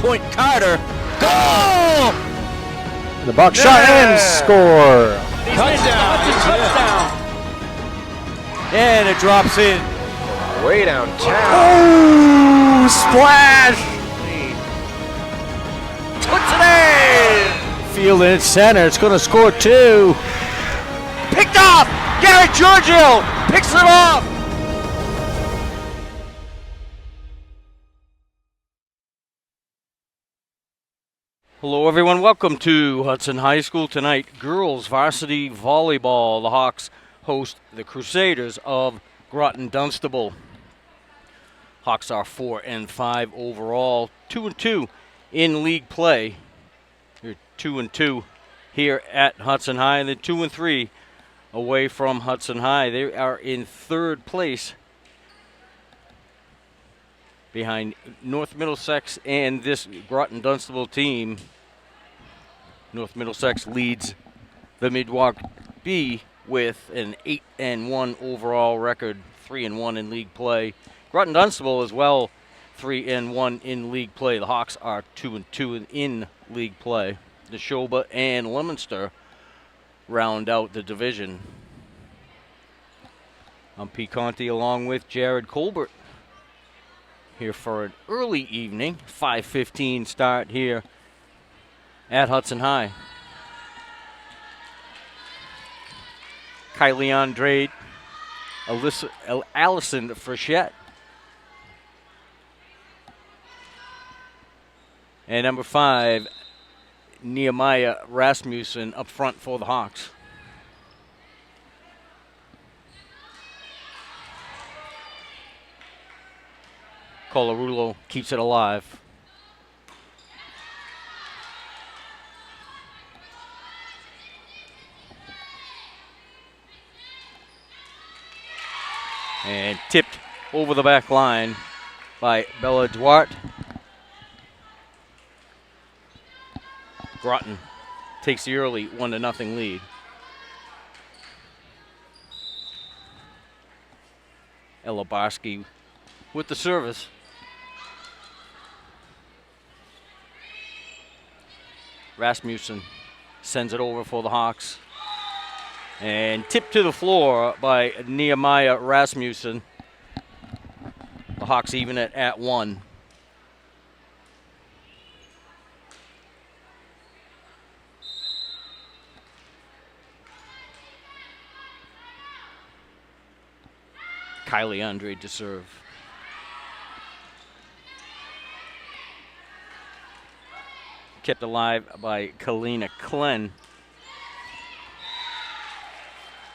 point Carter. Goal! The box shot and score. Touchdown. And it drops in. Way downtown. Oh, splash! Puts it in. Field in center. It's going to score 2. Picked off. Garrett Giorgio picks it off. Hello everyone, welcome to Hudson High School tonight. Girls varsity volleyball. The Hawks host the Crusaders of Groton-Dunstable. Hawks are 4-5 overall, 2-2 in league play. You're 2-2 here at Hudson High, and then 2-3 away from Hudson High. They are in third place behind North Middlesex and this Groton-Dunstable team. North Middlesex leads the Midwalk B with an 8-1 overall record, 3-1 in league play. Groton-Dunstable as well, 3-1 in league play. The Hawks are 2-2 in league play. Neshoba and Leominster round out the division. I'm P. Conti along with Jared Colbert here for an early evening, 5:15 start here at Hudson High. Kylie Andrade, Allison Frechette, and number 5, Nehemiah Rasmussen up front for the Hawks. Colarulo keeps it alive. And tipped over the back line by Bella Duarte. Groton takes the early 1-0 lead. Ella Barsky with the service. Rasmussen sends it over for the Hawks. And tipped to the floor by Nehemiah Rasmussen. The Hawks even it at 1. Kylie Andrade to serve. Kept alive by Kalina Klen.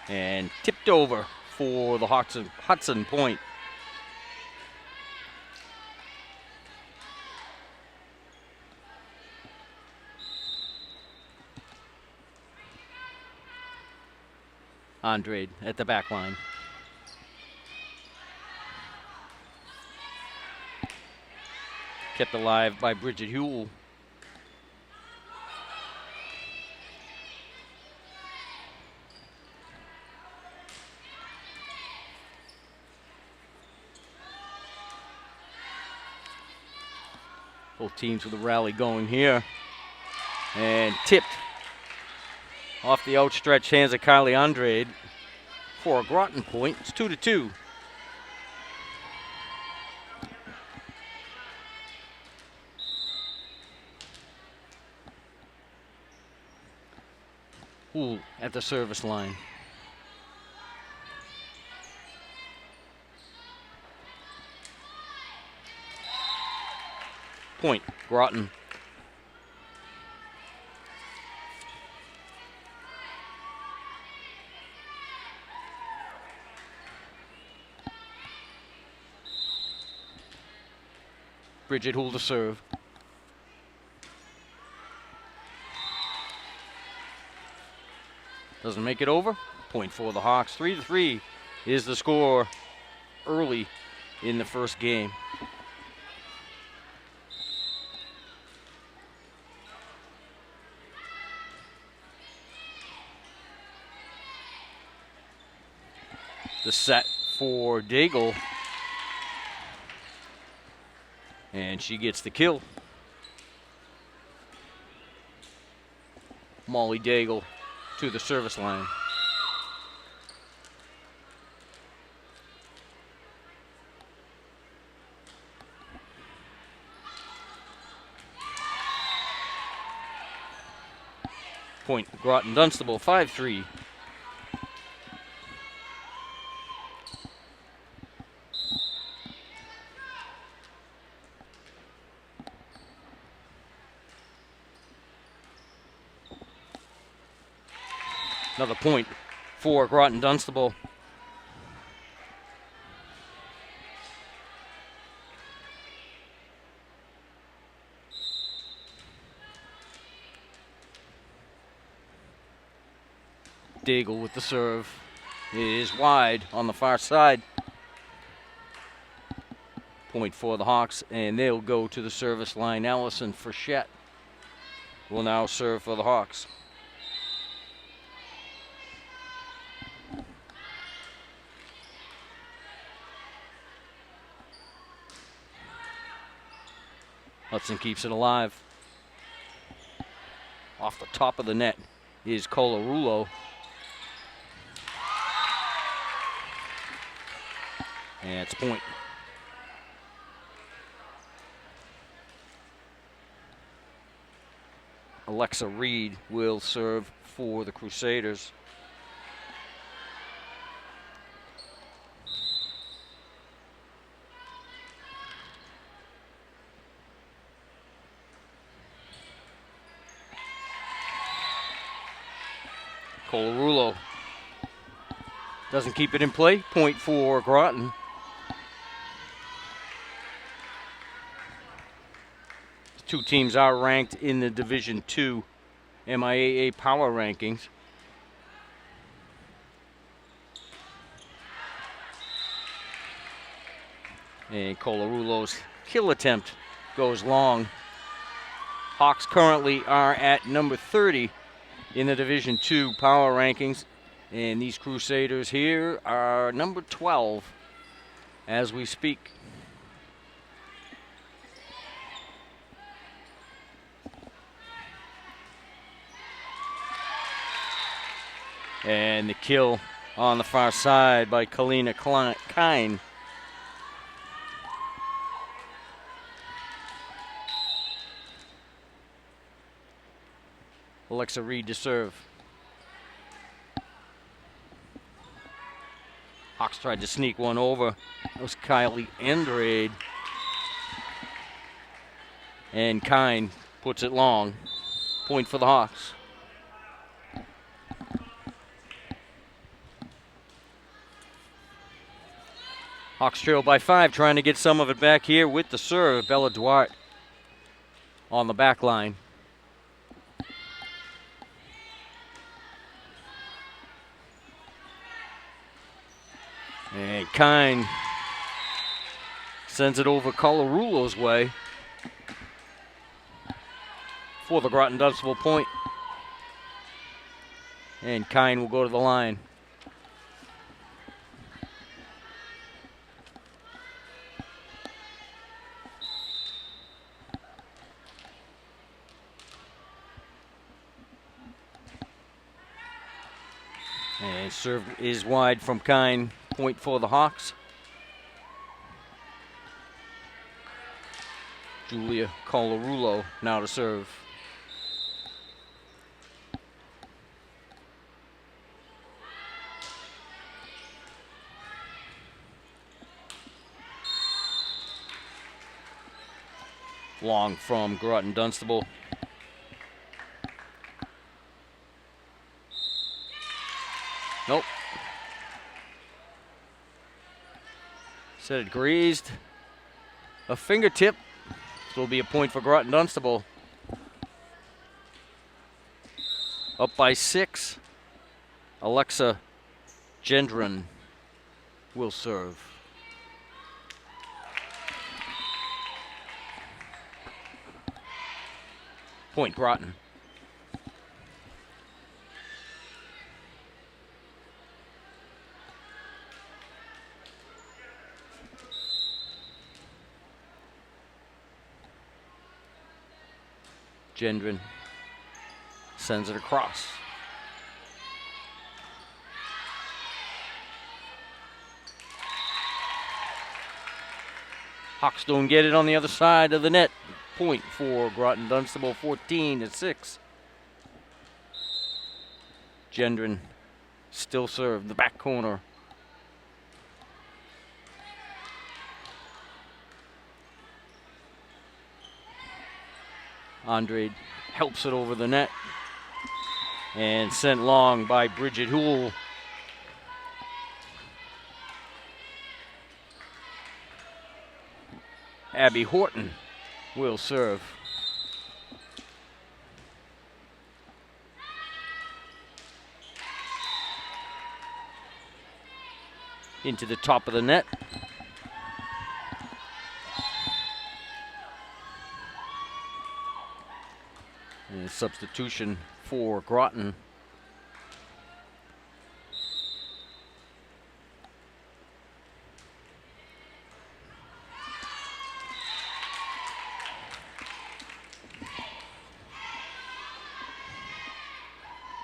And tipped over for the Hudson Point. Andrade at the back line. Kept alive by Bridget Huell. Both teams with a rally going here. And tipped off the outstretched hands of Kylie Andrade for a Groton point. It's 2-2. Huell at the service line. Point, Groton. Bridget Huell to serve. Doesn't make it over. Point for the Hawks. 3-3 is the score early in the first game. The set for Daigle. And she gets the kill. Molly Daigle to the service line. Point Groton-Dunstable, 5-3. Another point for Groton-Dunstable. Daigle with the serve. It is wide on the far side. Point for the Hawks, and they'll go to the service line. Allison Frechette will now serve for the Hawks. Hudson keeps it alive. Off the top of the net is Colarulo. And it's point. Alexa Reed will serve for the Crusaders. Colarulo doesn't keep it in play. Point for Groton. The two teams are ranked in the Division II MIAA power rankings. And Colarulo's kill attempt goes long. Hawks currently are at number 30 in the Division II power rankings. And these Crusaders here are number 12 as we speak. And the kill on the far side by Kalina Kine. Alexa Reed to serve. Hawks tried to sneak one over. That was Kylie Andrade. And Kine puts it long. Point for the Hawks. Hawks trail by 5, trying to get some of it back here with the serve. Bella Duarte on the back line. And Kine sends it over Colarulo's way for the Groton-Dunstable point. And Kine will go to the line. And serve is wide from Kine. Point for the Hawks. Julia Colarulo now to serve. Long from Groton-Dunstable. Nope. Said it grazed a fingertip. This will be a point for Groton-Dunstable. Up by 6. Alexa Gendron will serve. Point Groton. Gendron sends it across. Hawks don't get it on the other side of the net. Point for Groton-Dunstable, 14-6. Gendron still serve the back corner. Andrade helps it over the net and sent long by Bridget Houle. Abby Horton will serve. Into the top of the net. And a substitution for Groton.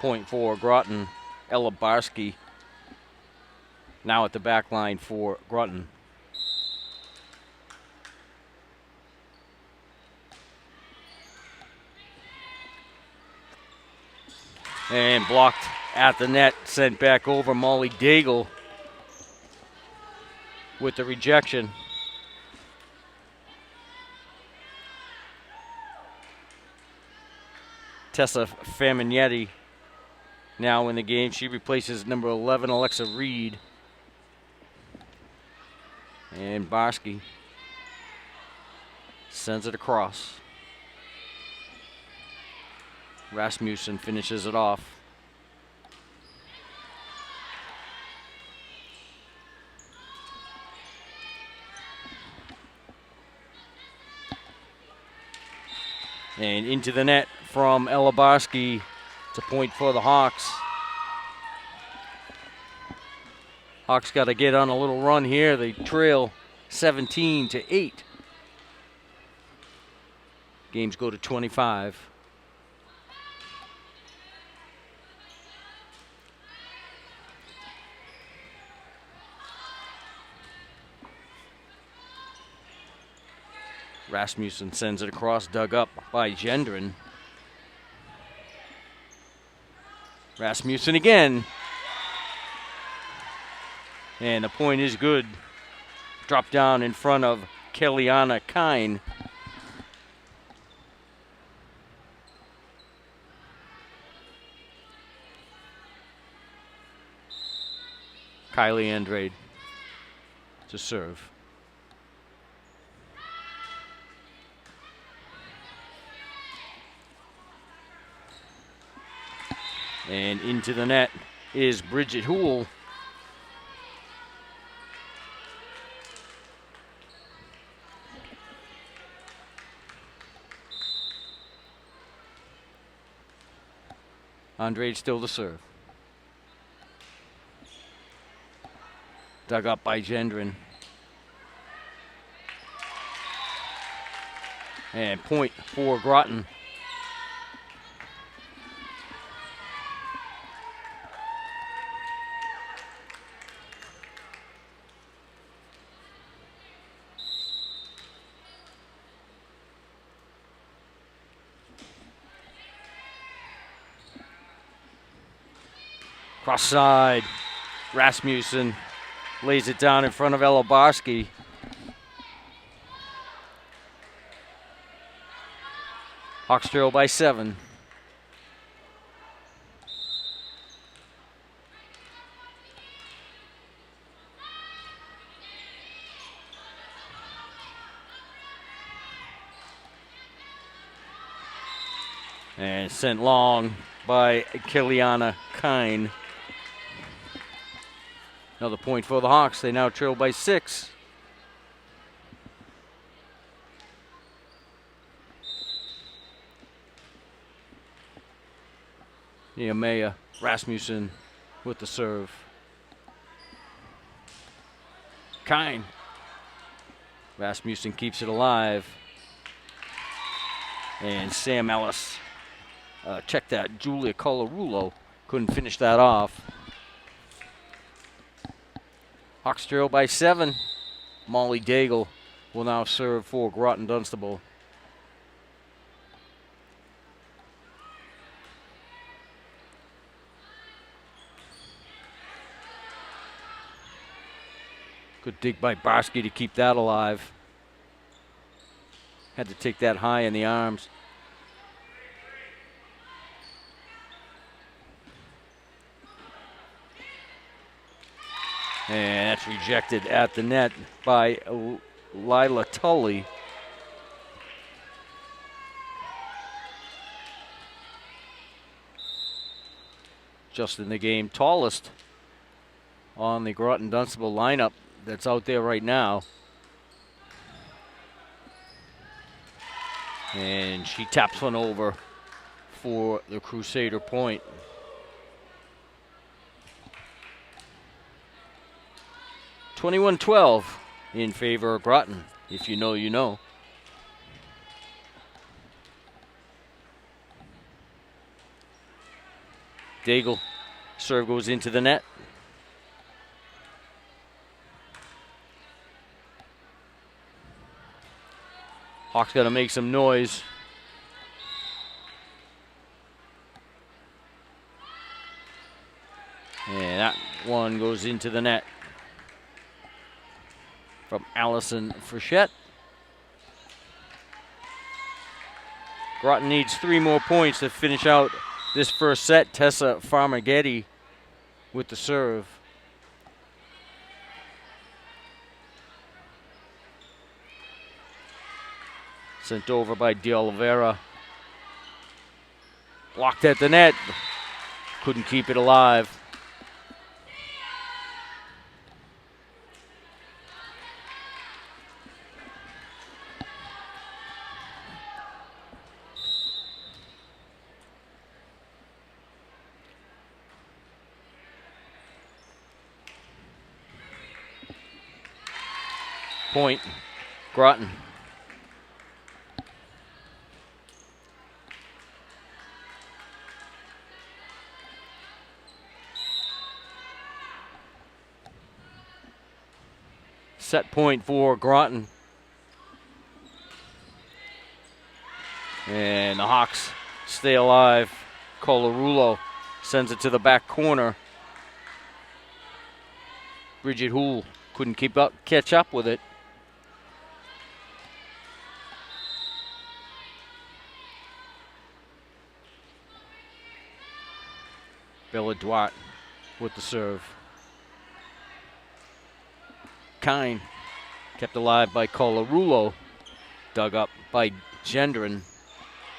Point for Groton, Ella Barsky. Now at the back line for Groton. And blocked at the net, sent back over. Molly Daigle with the rejection. Tessa Faminetti now in the game. She replaces number 11, Alexa Reed. And Barsky sends it across. Rasmussen finishes it off. And into the net from Ella Barsky. It's a point for the Hawks. Hawks got to get on a little run here. They trail 17-8. Games go to 25. Rasmussen sends it across, dug up by Gendron. Rasmussen again. And the point is good. Drop down in front of Kellyanna Kine. Kylie Andrade to serve. And into the net is Bridget Houle. Andrade still to serve. Dug up by Gendron. And point for Groton. Cross side, Rasmussen lays it down in front of Ella Barsky. Hawks trail by 7. And sent long by Kellyanna Kine. Another point for the Hawks. They now trail by 6. Nehemiah Rasmussen with the serve. Kine. Rasmussen keeps it alive. And Sam Ellis check that. Julia Colarulo couldn't finish that off. Hawks trail by 7. Molly Daigle will now serve for Groton-Dunstable. Good dig by Varsity to keep that alive. Had to take that high in the arms. And that's rejected at the net by Lila Tully. Just in the game, tallest on the Groton-Dunstable lineup that's out there right now. And she taps one over for the Crusader point. (21-12) in favor of Groton. If you know, you know. Daigle, serve goes into the net. Hawks got to make some noise. And that one goes into the net from Allison Frechette. Groton needs 3 more points to finish out this first set. Tessa Farmagetti with the serve. Sent over by De Oliveira. Blocked at the net. Couldn't keep it alive. Point, Groton. Set point for Groton. And the Hawks stay alive. Colarulo sends it to the back corner. Bridget Houle couldn't catch up with it. Bella Duarte with the serve. Kine kept alive by Colarulo. Dug up by Gendron.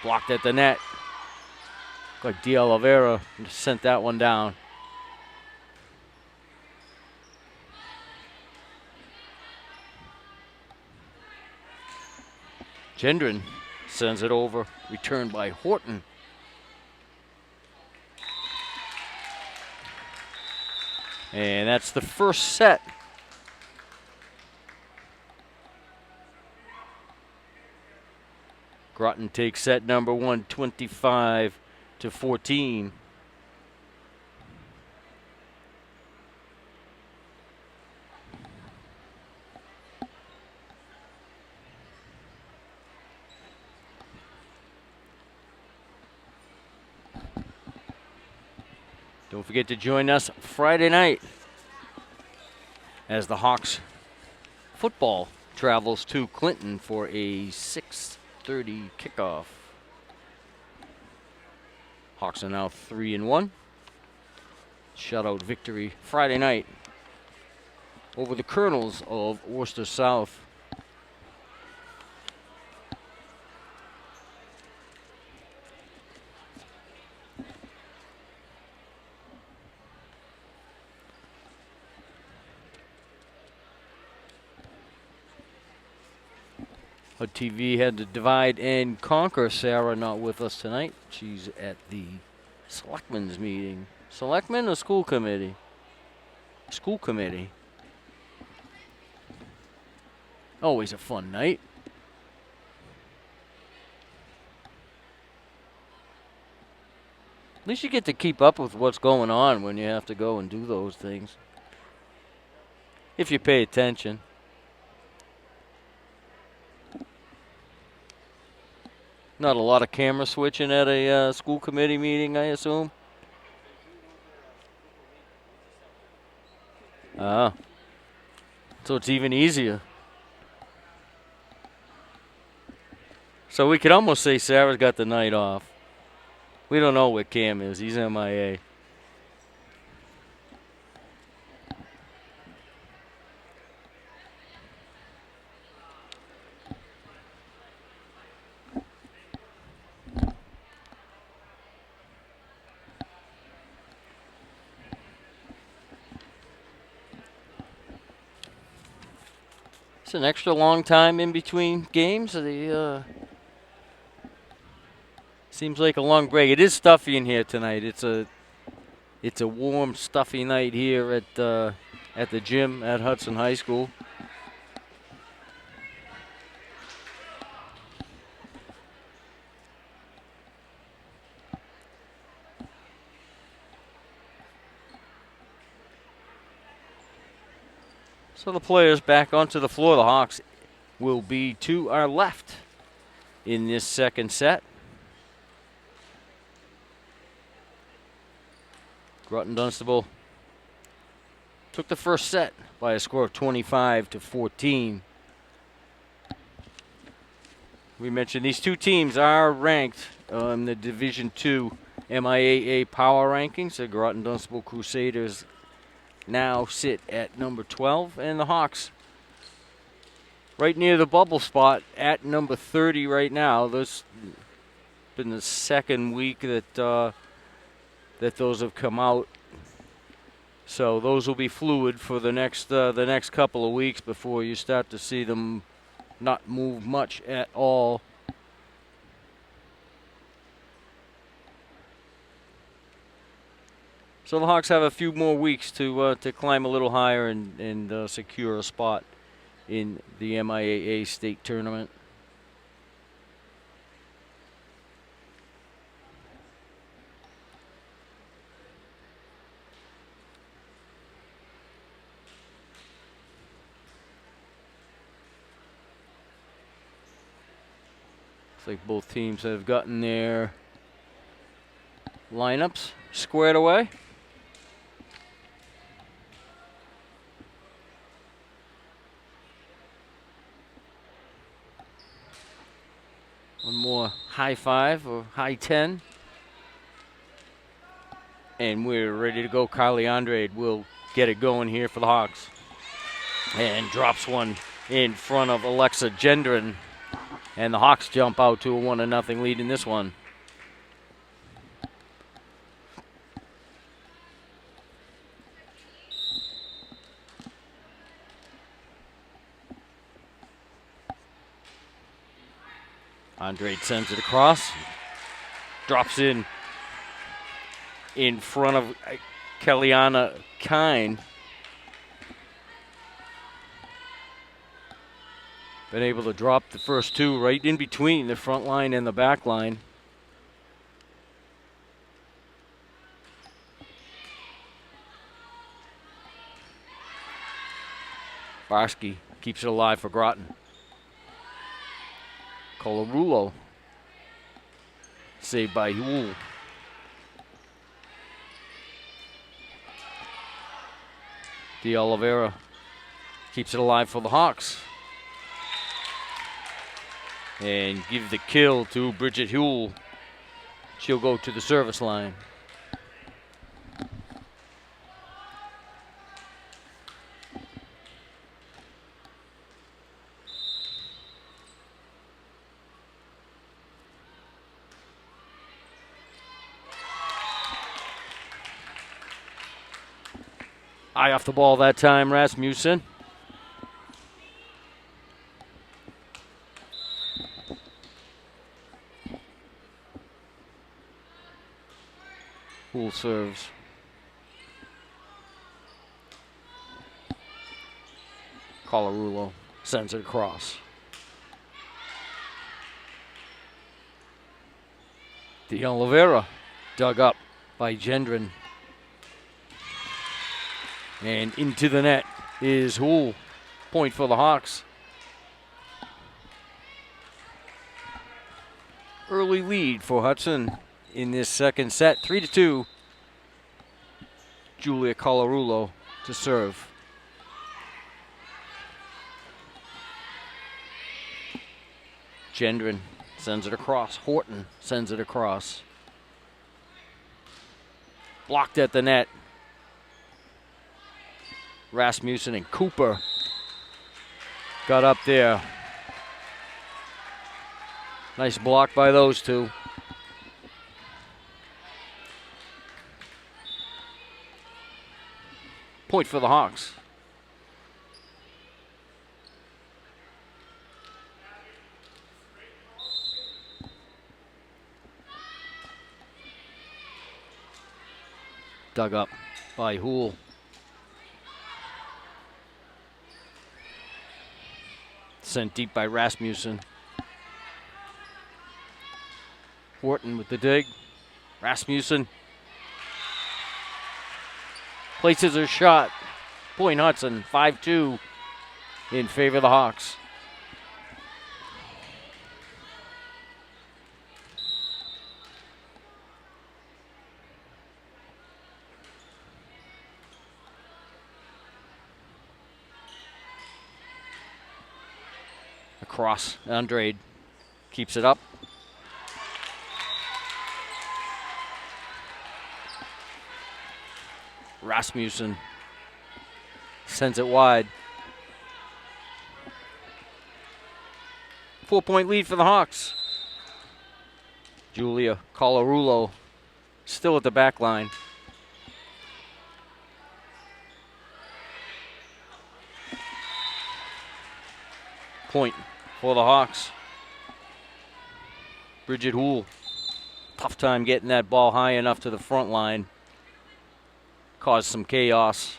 Blocked at the net. Like De Oliveira sent that one down. Gendron sends it over. Returned by Horton. And that's the first set. Groton takes set number 1, 25-14. Don't forget to join us Friday night as the Hawks football travels to Clinton for a 6:30 kickoff. Hawks are now 3-1. Shutout victory Friday night over the Colonels of Worcester South. HUD-TV had to divide and conquer. Sarah not with us tonight. She's at the Selectmen's meeting. Selectmen or school committee? School committee. Always a fun night. At least you get to keep up with what's going on when you have to go and do those things. If you pay attention. Not a lot of camera switching at a school committee meeting, I assume. Ah. So it's even easier. So we could almost say Sarah's got the night off. We don't know where Cam is. He's MIA. It's an extra long time in between games. Seems like a long break. It is stuffy in here tonight. It's a warm, stuffy night here at the gym at Hudson High School. So the players back onto the floor. The Hawks will be to our left in this second set. Groton-Dunstable took the first set by a score of 25-14. We mentioned these two teams are ranked in the Division II MIAA power rankings. The Groton-Dunstable Crusaders now sit at number 12, and the Hawks right near the bubble spot at number 30 right now. This has been the second week that those have come out. So those will be fluid for the next couple of weeks before you start to see them not move much at all. So the Hawks have a few more weeks to climb a little higher and secure a spot in the MIAA state tournament. Looks like both teams have gotten their lineups squared away. One more high five or high 10. And we're ready to go. Carly Andrade will get it going here for the Hawks. And drops one in front of Alexa Gendron. And the Hawks jump out to a 1-0 lead in this one. Andrade sends it across. Drops in front of Kellyanna Kine. Been able to drop the first two right in between the front line and the back line. Varsity keeps it alive for Groton. Colarulo. Saved by Huel. De Oliveira keeps it alive for the Hawks. And give the kill to Bridget Huel. She'll go to the service line. Eye off the ball that time, Rasmussen. Huel serves. Colarulo sends it across. De Oliveira dug up by Gendron. And into the net is Houle. Point for the Hawks. Early lead for Hudson in this second set, 3-2. Julia Colarulo to serve. Gendron sends it across. Horton sends it across. Blocked at the net. Rasmussen and Cooper got up there. Nice block by those two. Point for the Hawks. Dug up by Houle. Sent deep by Rasmussen. Horton with the dig. Rasmussen places a shot. Point Hudson, 5-2 in favor of the Hawks. Across, Andrade keeps it up. Rasmussen sends it wide. 4-point lead for the Hawks. Julia Colarulo still at the back line. Point for the Hawks. Bridget Houle. Tough time getting that ball high enough to the front line. Caused some chaos.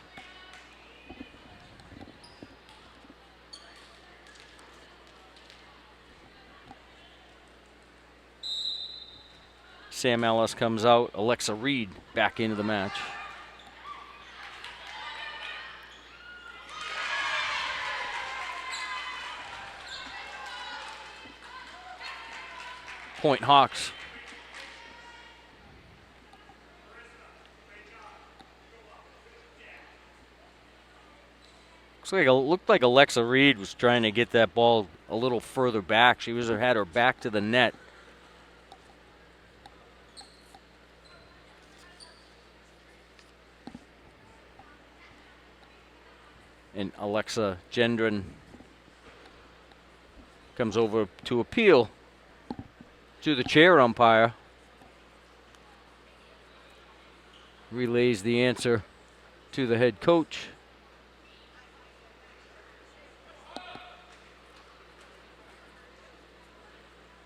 Sam Ellis comes out. Alexa Reed back into the match. Point Hawks. Looked like Alexa Reed was trying to get that ball a little further back. She had her back to the net. And Alexa Gendron comes over to appeal to the chair umpire. Relays the answer to the head coach.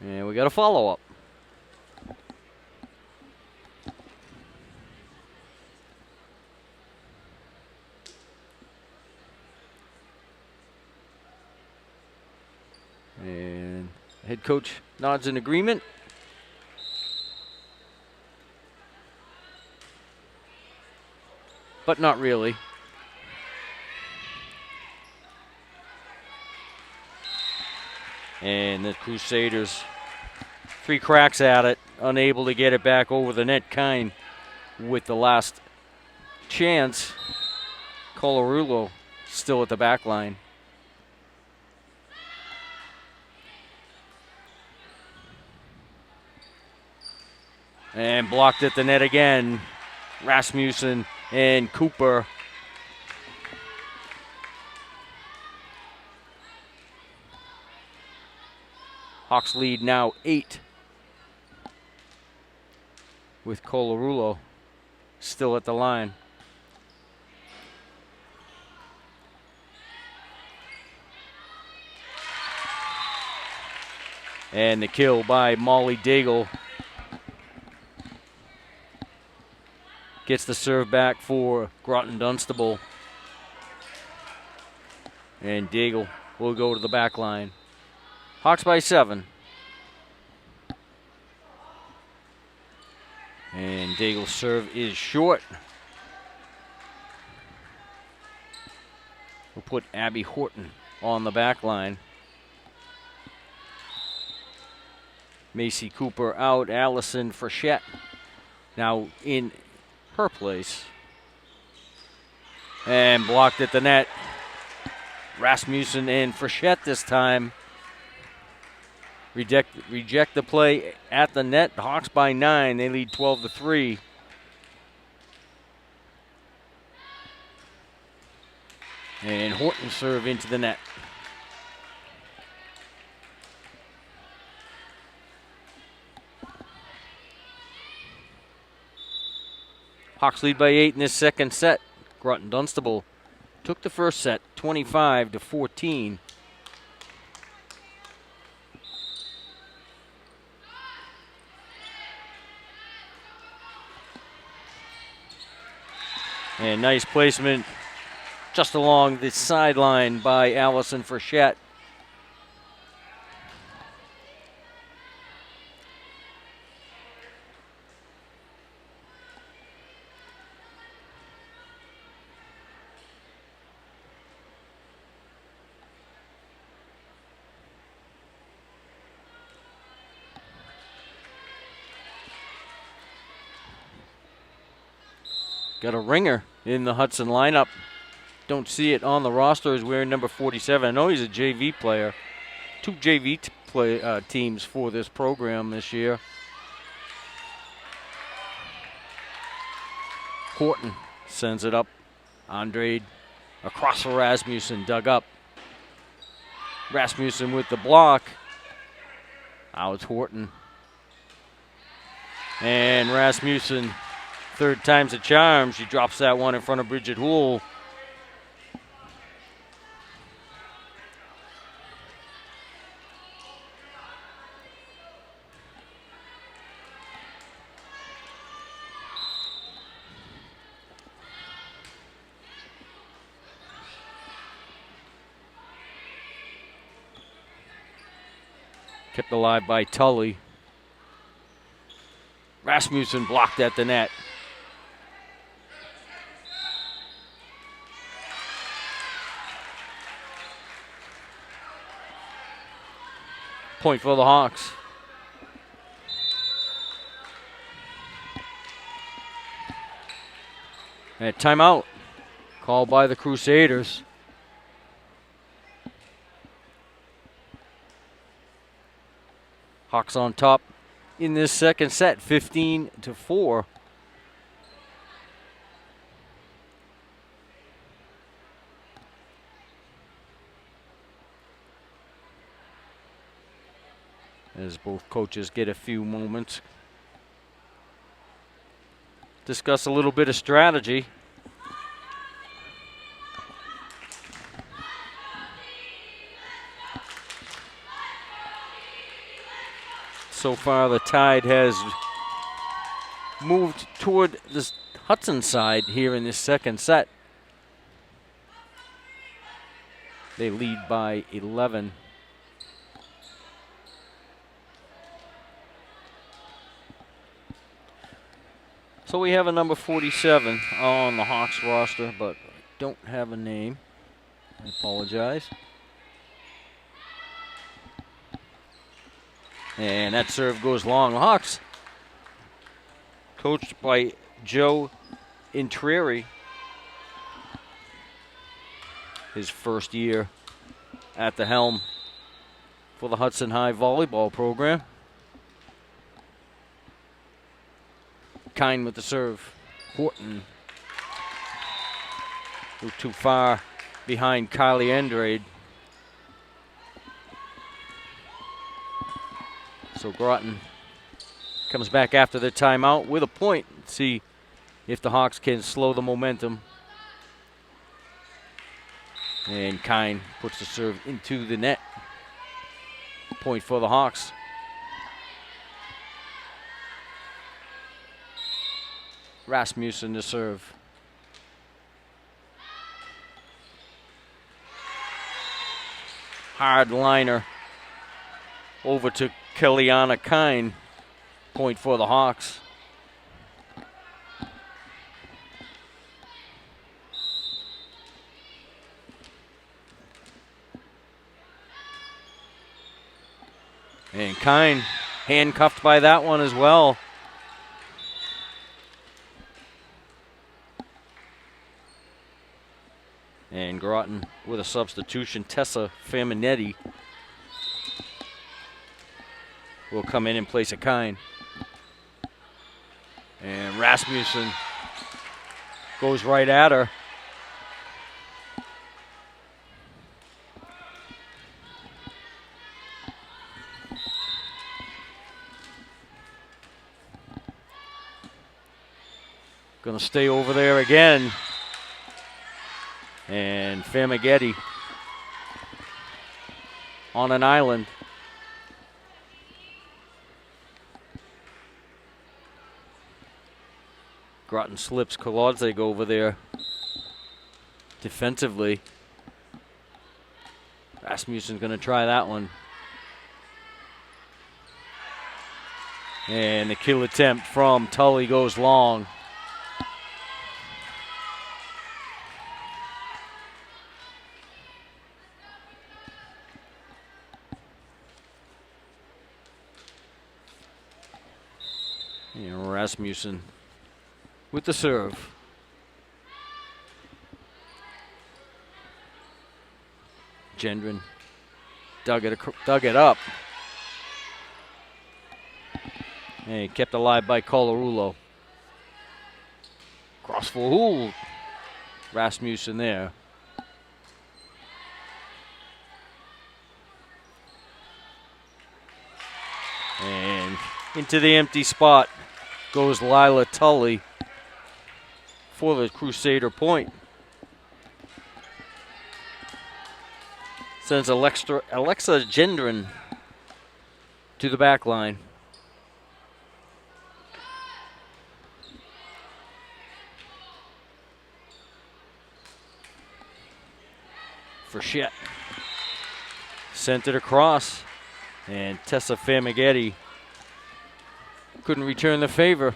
And we got a follow-up. And head coach nods in agreement. But not really. And the Crusaders, 3 cracks at it, unable to get it back over the net. Kine with the last chance. Colarulo still at the back line. And blocked at the net again. Rasmussen and Cooper. Hawks lead now 8. With Colarulo still at the line. And the kill by Molly Daigle. Gets the serve back for Groton-Dunstable. And Daigle will go to the back line. Hawks by 7. And Daigle's serve is short. We'll put Abby Horton on the back line. Macy Cooper out. Allison Frechette now in her place. And blocked at the net. Rasmussen and Frechette this time. Reject the play at the net. The Hawks by 9. They lead 12-3. And Horton serve into the net. Hawks lead by 8 in this second set. Groton-Dunstable took the first set 25-14. And nice placement just along the sideline by Allison Frechette. Got a ringer in the Hudson lineup. Don't see it on the roster. He's wearing number 47. I know he's a JV player. 2 JV teams for this program this year. Horton sends it up. Andrade across for Rasmussen, dug up. Rasmussen with the block. Now it's Horton. And Rasmussen, third time's a charm. She drops that one in front of Bridget Houle. Kept alive by Tully. Rasmussen blocked at the net. Point for the Hawks. And timeout called by the Crusaders. Hawks on top in this second set, 15-4. As both coaches get a few moments. Discuss a little bit of strategy. So far, the tide has moved toward this Hudson side here in this second set. They lead by 11. So we have a number 47 on the Hawks roster, but don't have a name. I apologize. And that serve goes long. The Hawks, coached by Joe Intrieri, his first year at the helm for the Hudson High volleyball program. Kine with the serve. Horton, moved too far behind Kylie Andrade. So Groton comes back after the timeout with a point. See if the Hawks can slow the momentum. And Kine puts the serve into the net. Point for the Hawks. Rasmussen to serve. Hard liner over to Kellyanna Kine. Point for the Hawks. And Kine handcuffed by that one as well. And Groton with a substitution. Tessa Faminetti will come in place of Kine. And Rasmussen goes right at her. Gonna stay over there again. And Famigetti on an island. Groton slips Kolodzig over there defensively. Rasmussen's gonna try that one. And the kill attempt from Tully goes long. And Rasmussen with the serve. Gendron dug it up. And kept alive by Colarulo. Cross for Houle. Rasmussen there. And into the empty spot goes Lila Tully for the Crusader point. Sends Alexa Gendron to the back line. Frechette sent it across, and Tessa Famigetti couldn't return the favor.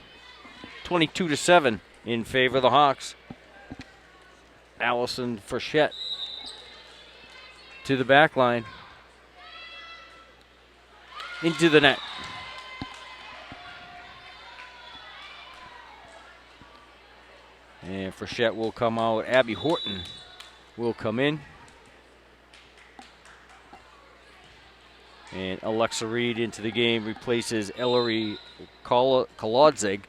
22-7 in favor of the Hawks. Allison Frechette to the back line. Into the net. And Frechette will come out. Abby Horton will come in. And Alexa Reed into the game replaces Ellery Kolodzig.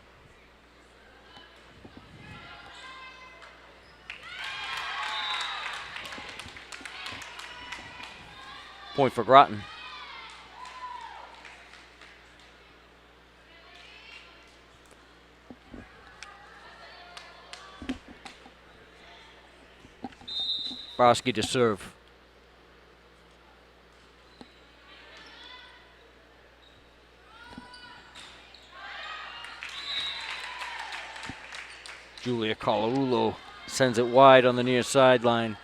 Point for Groton. Varsity to serve. Julia Colarulo sends it wide on the near sideline.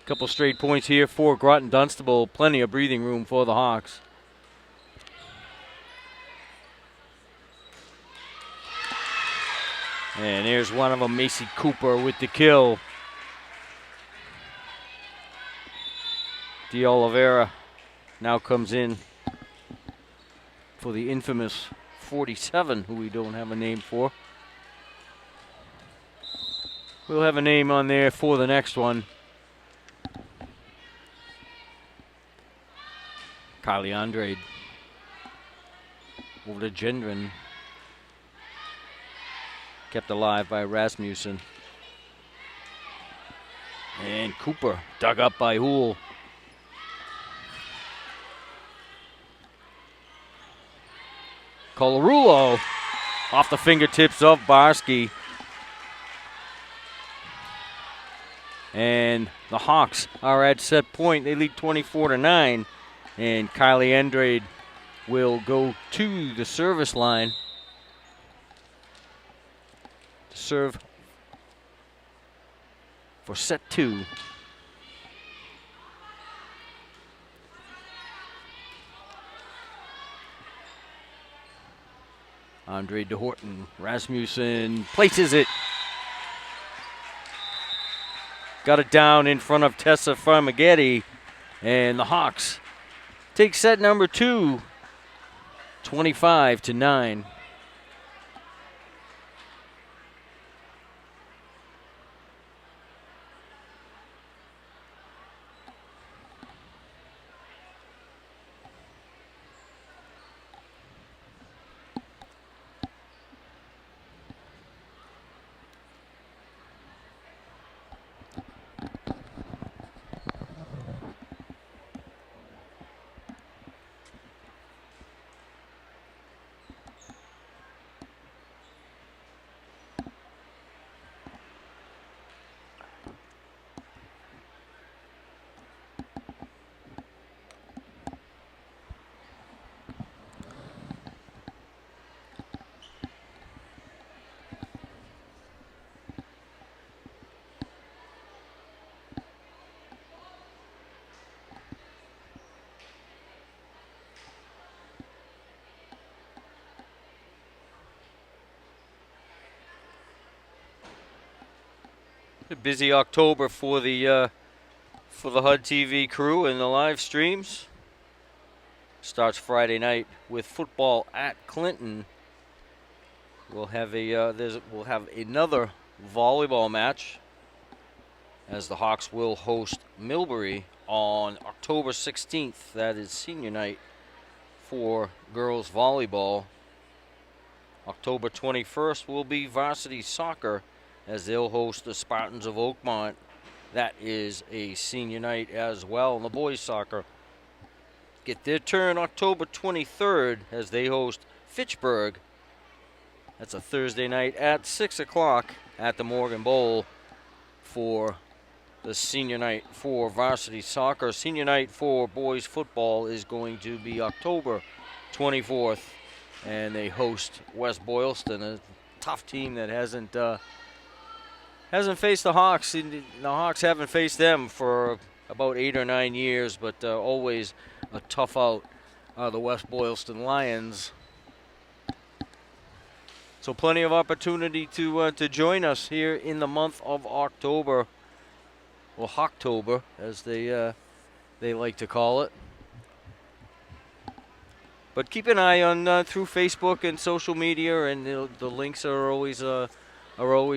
Couple straight points here for Groton-Dunstable. Plenty of breathing room for the Hawks. And there's one of them, Macy Cooper with the kill. De Oliveira now comes in for the infamous 47, who we don't have a name for. We'll have a name on there for the next one. Kylie Andrade over to Gendron. Kept alive by Rasmussen. And Cooper dug up by Houle. Colarulo off the fingertips of Barsky. And the Hawks are at set point. They lead 24-9. And Kylie Andrade will go to the service line to serve for set 2. Andre de Horton, Rasmussen places it. got it down in front of Tessa Farmaghetti. And the Hawks take set number 2, 25-9. A busy October for the HUD-TV crew and the live streams. Starts Friday night with football at Clinton. We'll have another volleyball match as the Hawks will host Millbury on October 16th. That is senior night for girls volleyball. October 21st will be varsity soccer as they'll host the Spartans of Oakmont. That is a senior night as well. And the boys soccer get their turn October 23rd as they host Fitchburg. That's a Thursday night at 6 o'clock at the Morgan Bowl for the senior night for varsity soccer. Senior night for boys football is going to be October 24th, and they host West Boylston, a tough team that hasn't faced the Hawks. The Hawks haven't faced them for about 8 or 9 years, but always a tough out. The West Boylston Lions. So plenty of opportunity to join us here in the month of October, or Hawktober, as they like to call it. But keep an eye on through Facebook and social media, and the links are always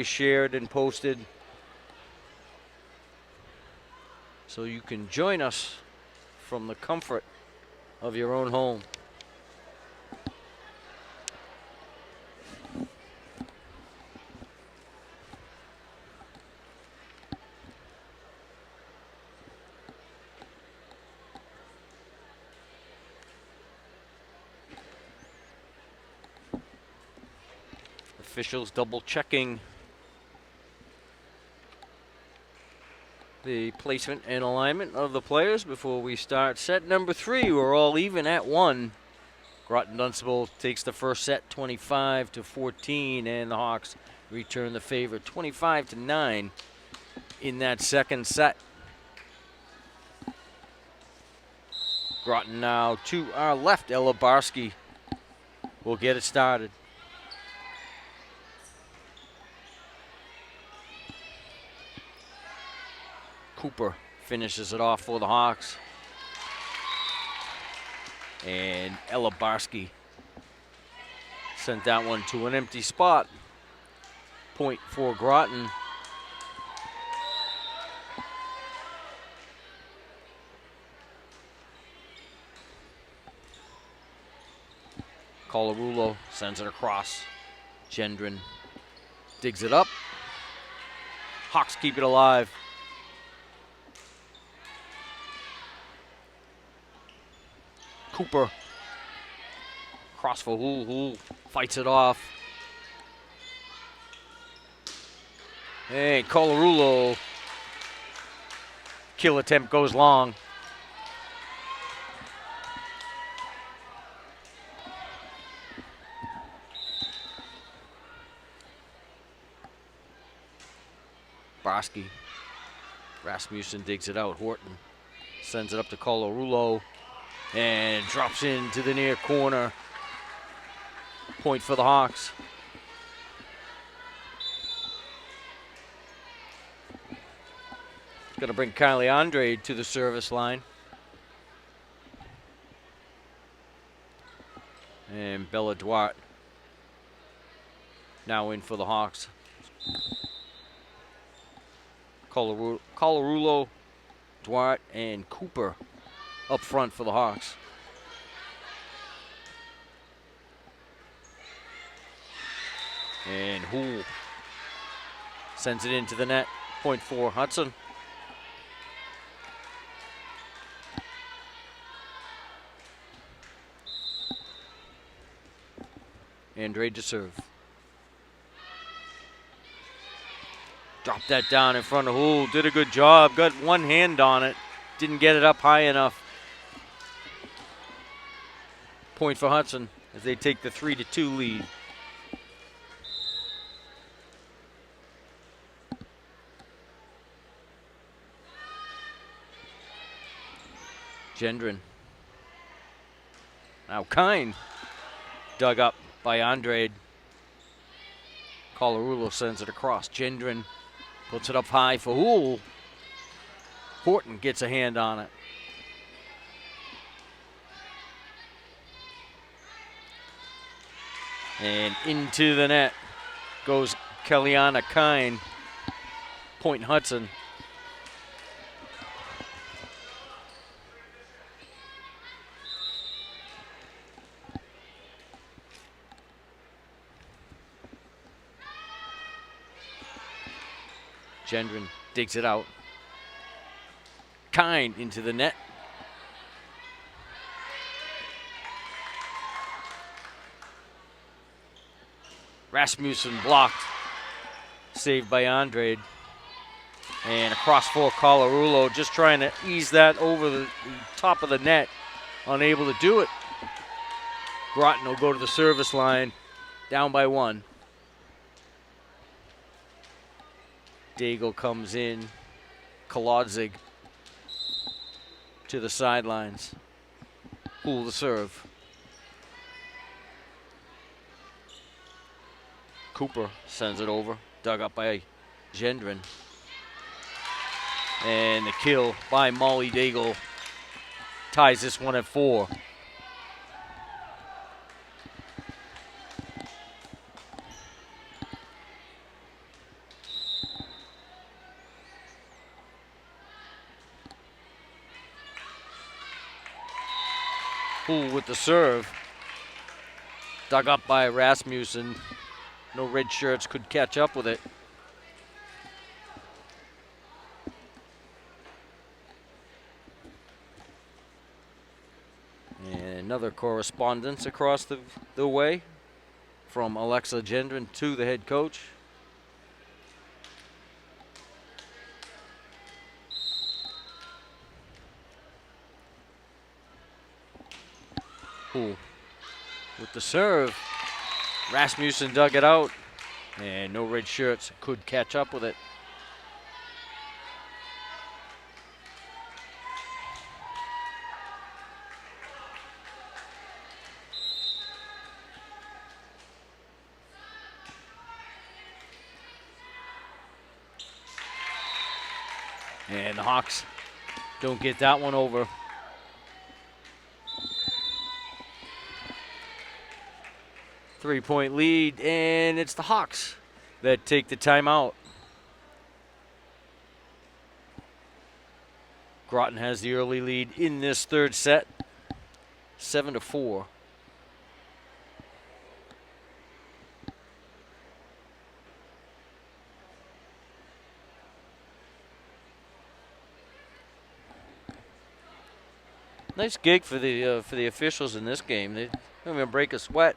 shared and posted, so you can join us from the comfort of your own home. Officials double checking the placement and alignment of the players before we start set number 3. We're all even at 1. Groton-Dunstable takes the first set 25-14, and the Hawks return the favor 25-9 in that second set. Groton now to our left. Ella Barsky will get it started. Cooper finishes it off for the Hawks. And Ella Barsky sent that one to an empty spot. Point for Groton. Colarulo sends it across. Gendron digs it up. Hawks keep it alive. Cooper cross for Hool fights it off. Hey, Colarulo. Kill attempt goes long. Barsky. Rasmussen digs it out. Horton sends it up to Colarulo. And drops into the near corner. Point for the Hawks. going to bring Kylie Andrade to the service line. And Bella Duarte now in for the Hawks. Colarulo, Duarte, and Cooper up front for the Hawks. And Houle sends it into the net. Point for Hudson. Andrade to serve. Dropped that down in front of Houle. Did a good job. Got one hand on it. Didn't get it up high enough. Point for Hudson as they take the 3-2 lead. Gendron. Now Kine. Dug up by Andrade. Colarulo sends it across. Gendron puts it up high for Houle. Horton gets a hand on it. And into the net goes Kellyanna Kine. Point Hudson. Gendron digs it out. Kine into the net. Rasmussen blocked. Saved by Andrade. And across for Colarulo, just trying to ease that over the top of the net. Unable to do it. Groton will go to the service line. Down by 1. Daigle comes in. Kolodzig to the sidelines. Houle to serve. Cooper sends it over. Dug up by Gendron. And the kill by Molly Daigle ties this one at 4. Houle with the serve. Dug up by Rasmussen. No red shirts could catch up with it. And another correspondence across the way from Alexa Gendron to the head coach. Houle with the serve. Rasmussen dug it out, and no red shirts could catch up with it. And the Hawks don't get that one over. Three-point lead, and it's the Hawks that take the timeout. Groton has the early lead in this third set, 7-4. Nice gig for the officials in this game. They don't even break a sweat.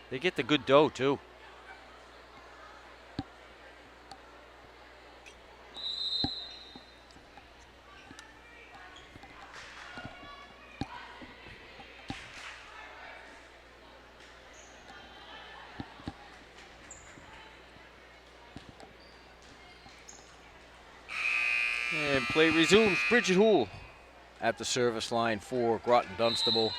They get the good dough, too. And play resumes. Bridget Houle at the service line for Groton-Dunstable.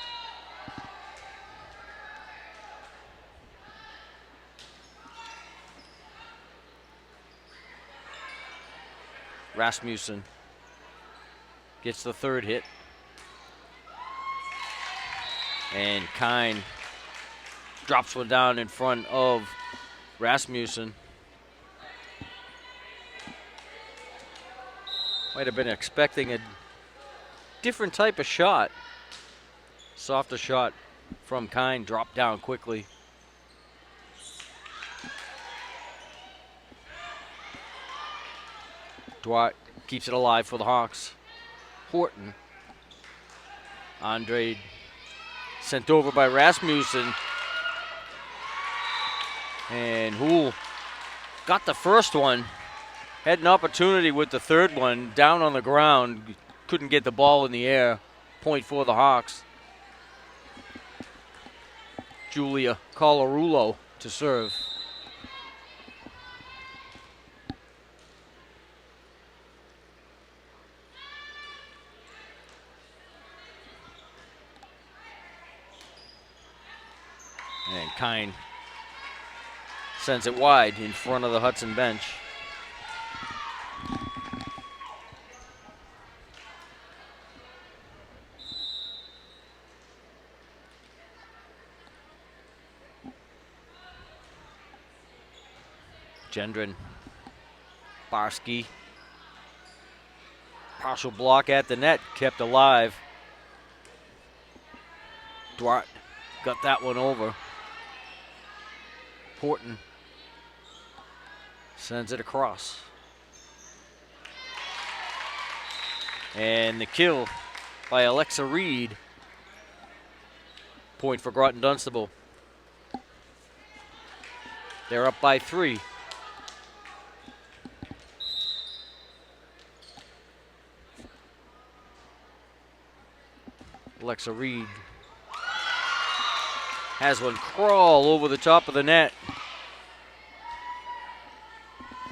Rasmussen gets the third hit. And Kine drops one down in front of Rasmussen. Might have been expecting a different type of shot. Softer shot from Kine, dropped down quickly. Dwight keeps it alive for the Hawks. Horton. Andrade sent over by Rasmussen. And Houle got the first one. Had an opportunity with the third one. Down on the ground. Couldn't get the ball in the air. Point for the Hawks. Julia Colarulo to serve. And Kine sends it wide in front of the Hudson bench. Gendron, Barsky, partial block at the net, kept alive. Duarte got that one over. Horton sends it across. And the kill by Alexa Reed. Point for Groton-Dunstable. They're up by 3. Alexa Reed has one crawl over the top of the net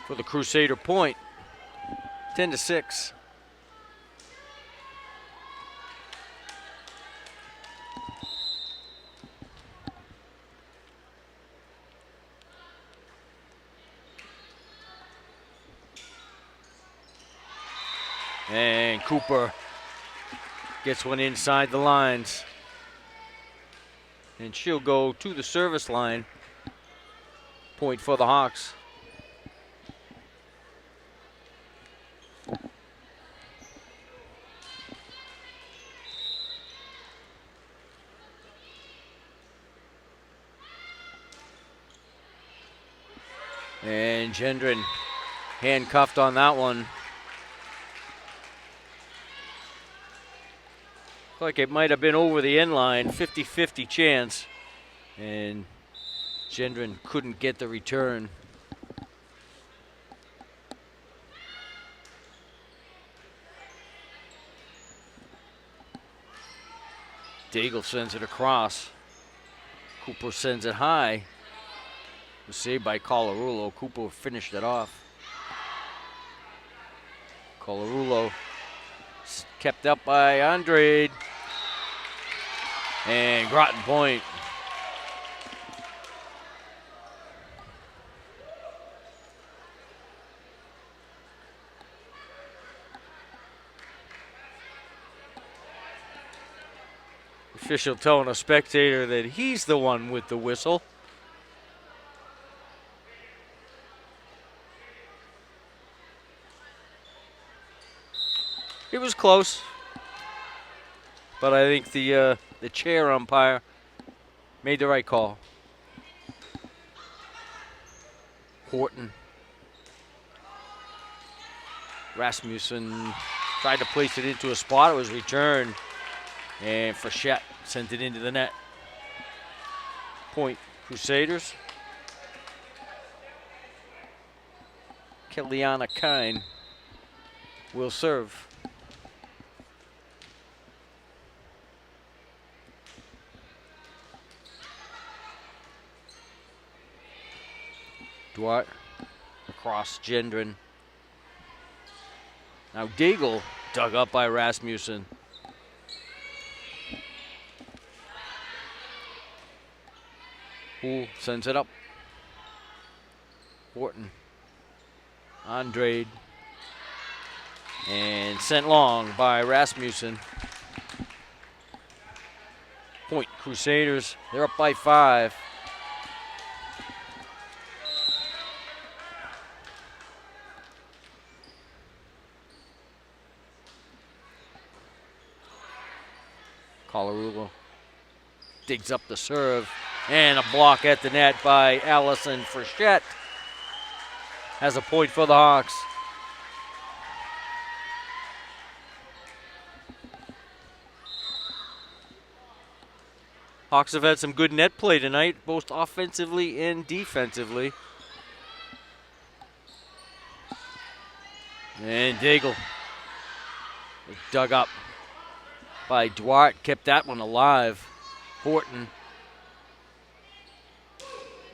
for the Crusader point. 10-6. And Cooper gets one inside the lines. And she'll go to the service line. Point for the Hawks. And Gendron handcuffed on that one. Like it might have been over the end line, 50-50 chance. And Gendron couldn't get the return. Daigle sends it across. Cooper sends it high. It was saved by Colarulo. Cooper finished it off. Colarulo kept up by Andrade. And Groton point. Official telling a spectator that he's the one with the whistle. It was close, but I think the chair umpire made the right call. Horton. Rasmussen tried to place it into a spot. It was returned, and Frechette sent it into the net. Point Crusaders. Kellyanna Kine will serve. Duarte across Gendron. Now Daigle dug up by Rasmussen. Poole sends it up. Horton. Andrade. And sent long by Rasmussen. Point Crusaders, they're up by 5. Colarulo digs up the serve, and a block at the net by Allison Frechette. Has a point for the Hawks. Hawks have had some good net play tonight, both offensively and defensively. And Daigle dug up by Duarte, kept that one alive. Horton.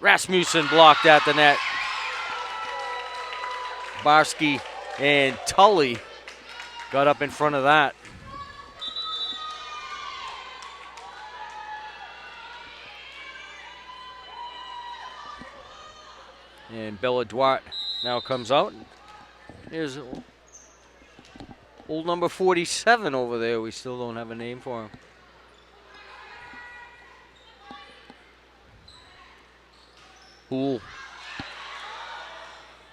Rasmussen blocked at the net. Varsity and Tully got up in front of that. And Bella Duarte now comes out. Here's old number 47 over there. We still don't have a name for him. Poole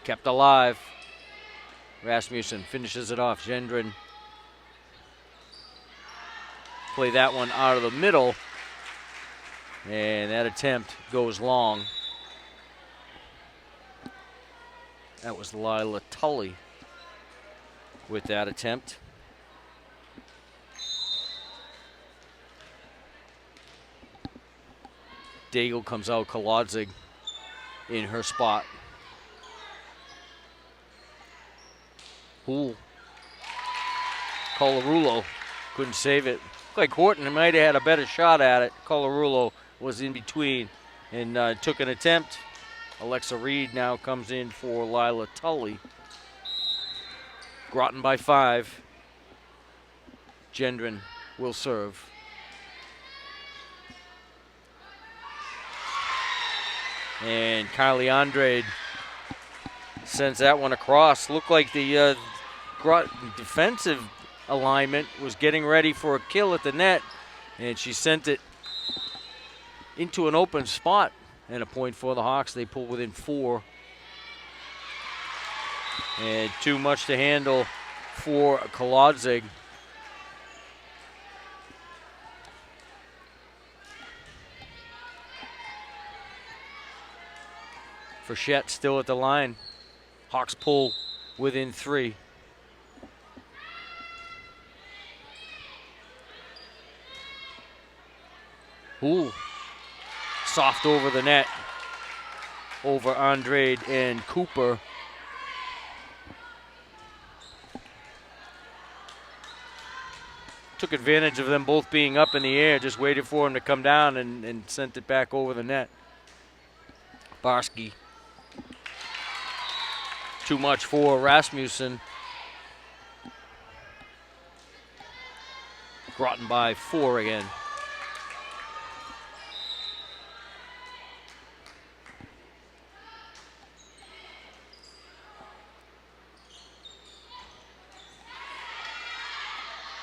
kept alive. Rasmussen finishes it off. Gendron play that one out of the middle. And that attempt goes long. That was Lila Tully with that attempt. Daigle comes out, Kolodzig in her spot. Poole. Colarulo couldn't save it. Looked like Horton might have had a better shot at it. Colarulo was in between and took an attempt. Alexa Reed now comes in for Lila Tully. Groton by 5. Gendron will serve. And Kylie Andrade sends that one across. Looked like the Groton defensive alignment was getting ready for a kill at the net, and she sent it into an open spot. And a point for the Hawks. They pull within 4. And too much to handle for Kolodzig. Frechette still at the line. Hawks pull within 3. Ooh. Soft over the net. Over Andrade and Cooper. Took advantage of them both being up in the air, just waited for him to come down and sent it back over the net. Varsity. Too much for Rasmussen. Groton by 4 again.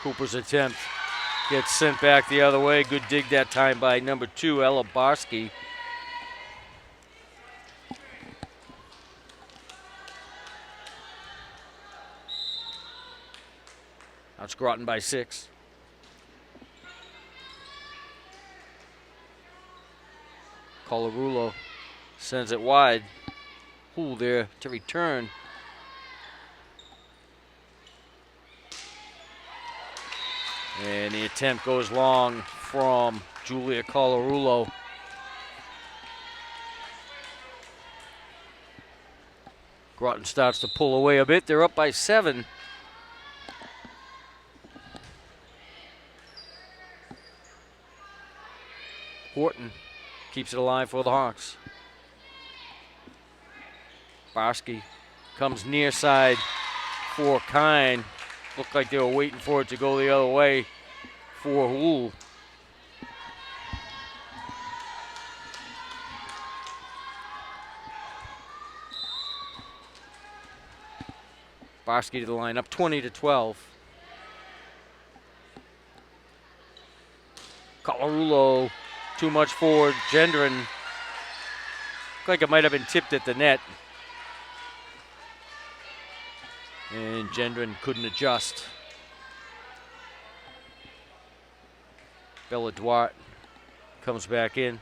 Cooper's attempt gets sent back the other way. Good dig that time by number 2, Ella Barsky. That's Groton by 6. Colarulo sends it wide. Poole there to return. And the attempt goes long from Julia Colarulo. Groton starts to pull away a bit. They're up by 7. Horton keeps it alive for the Hawks. Barsky comes near side for Kine. Looked like they were waiting for it to go the other way for Wool. Varsity to the line, up 20-12. Colarulo, too much forward. Gendron, looked like it might have been tipped at the net. And Gendron couldn't adjust. Bella Duarte comes back in.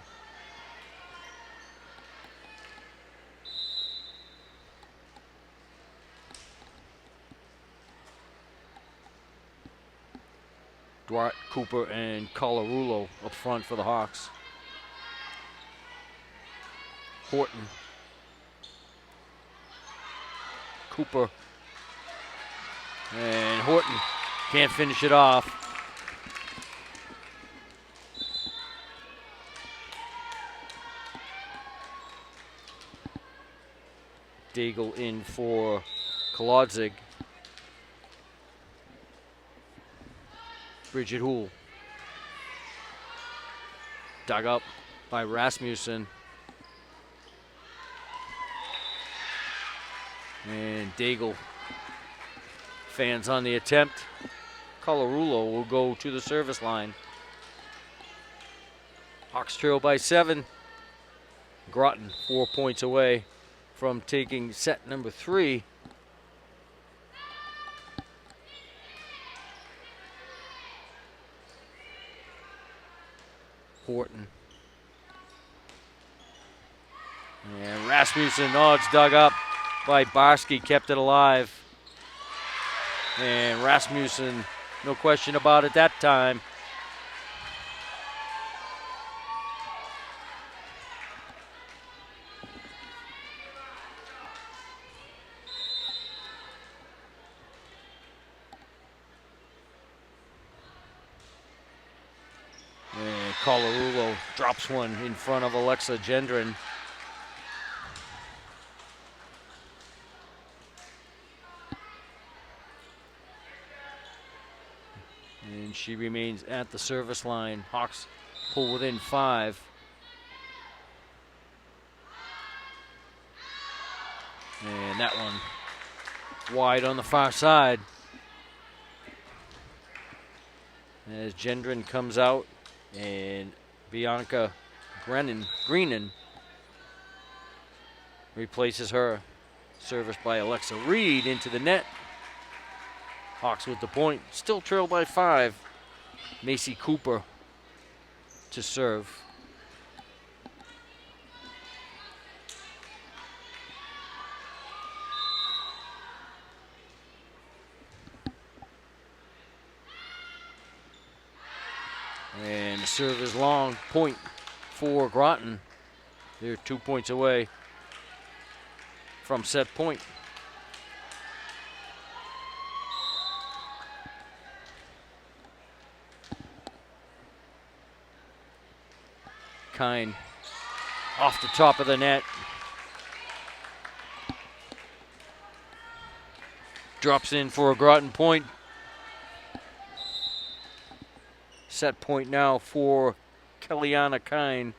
Duarte, Cooper, and Colarulo up front for the Hawks. Horton. Cooper. And Horton can't finish it off. Daigle in for Kolodzig. Bridget Houle. Dug up by Rasmussen. And Daigle. Fans on the attempt. Colarulo will go to the service line. Hawks trail by 7. Groton 4 points away from taking set number 3. Horton. And Rasmussen, oh, it's dug up by Barsky, kept it alive. And Rasmussen, no question about it that time. And Colarulo drops one in front of Alexa Gendron. And she remains at the service line. Hawks pull within 5. And that one wide on the far side. As Gendron comes out and Bianca Greenan replaces her. Service by Alexa Reed into the net. Hawks with the point, still trailed by 5. Macy Cooper to serve. And the serve is long, point for Groton. They're 2 points away from set point. Kine off the top of the net. Drops in for a Groton point. Set point now for Kellyanna Kine.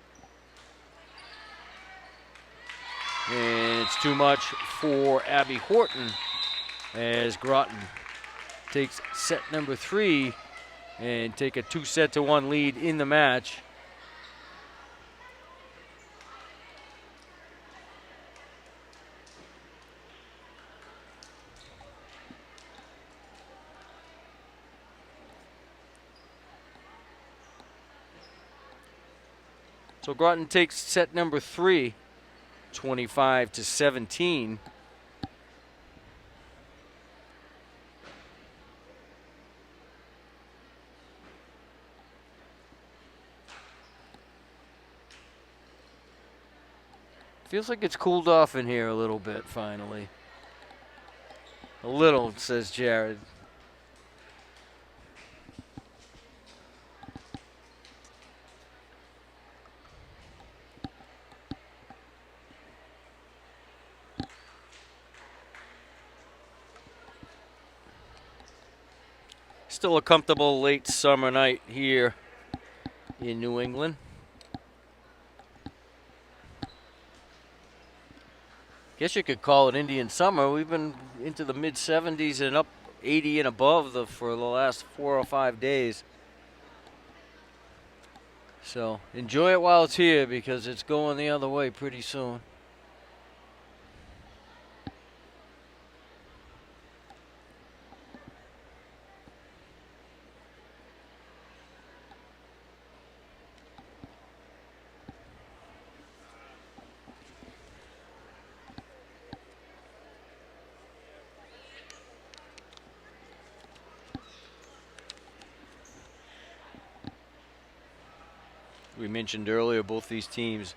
And it's too much for Abby Horton as Groton takes set number 3 and take a 2-set-to-1 lead in the match. So Groton takes set number 3, 25-17. Feels like it's cooled off in here a little bit finally. A little, says Jared. Still a comfortable late summer night here in New England. Guess you could call it Indian summer. We've been into the mid 70s and up 80 and above for the last 4 or 5 days. So enjoy it while it's here because it's going the other way pretty soon. We mentioned earlier both these teams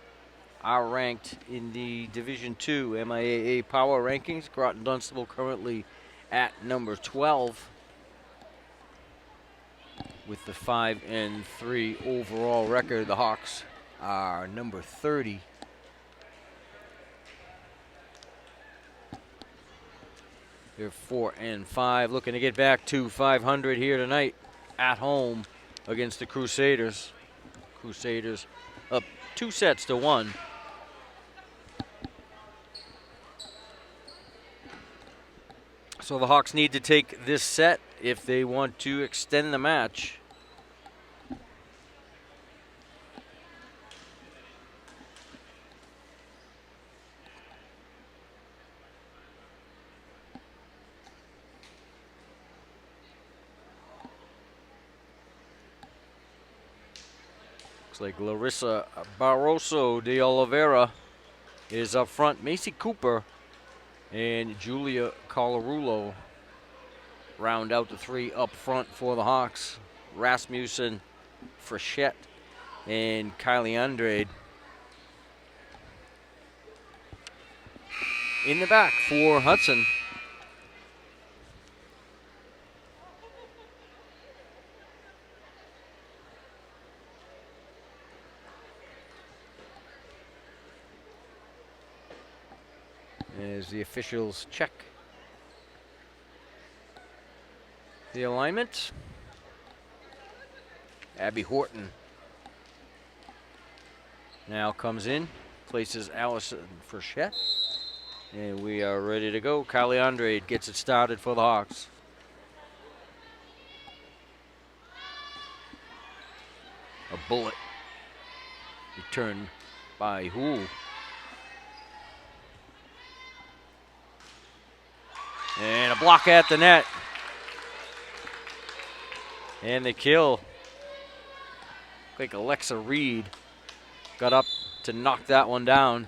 are ranked in the Division II MIAA Power Rankings. Groton-Dunstable currently at number 12 with the 5-3 overall record. The Hawks are number 30. They're 4-5, looking to get back to 500 here tonight at home against the Crusaders. Crusaders up 2-1. So the Hawks need to take this set if they want to extend the match. Looks like Larissa Barroso de Oliveira is up front. Macy Cooper and Julia Colarulo round out the three up front for the Hawks. Rasmussen, Frechette, and Kylie Andrade in the back for Hudson. As the officials check the alignment, Abby Horton now comes in, places Allison Frechette, and we are ready to go. Kylie Andrade gets it started for the Hawks. A bullet returned by Houle. And a block at the net. And the kill. I think Alexa Reed got up to knock that one down.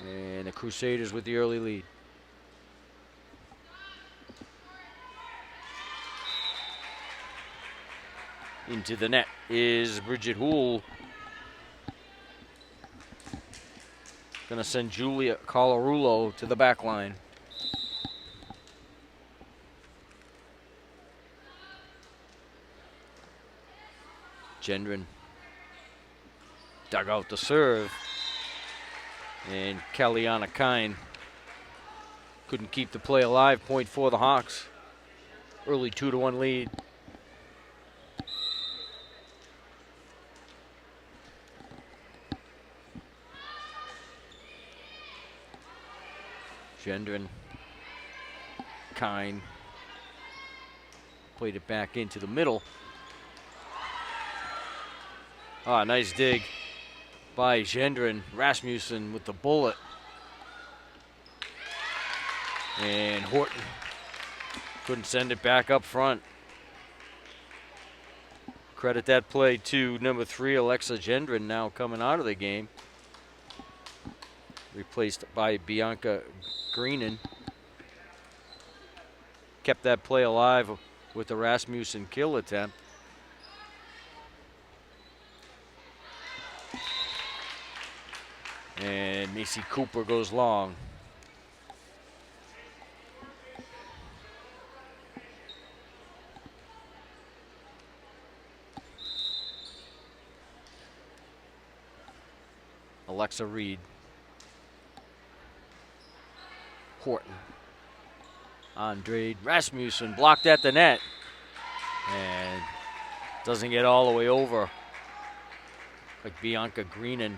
And the Crusaders with the early lead. Into the net is Bridget Houle. Going to send Julia Colarulo to the back line. Gendron dug out the serve. And Kellyanna Kine couldn't keep the play alive. Point for the Hawks. Early 2-1 lead. Gendron, Kine, played it back into the middle. Ah, nice dig by Gendron. Rasmussen with the bullet. And Horton couldn't send it back up front. Credit that play to number 3, Alexa Gendron, now coming out of the game. Replaced by Bianca Greenan. Kept that play alive with the Rasmussen kill attempt. And Macy Cooper goes long. Alexa Reed. Horton. Andrade. Rasmussen blocked at the net. And doesn't get all the way over. Like Bianca Greenan.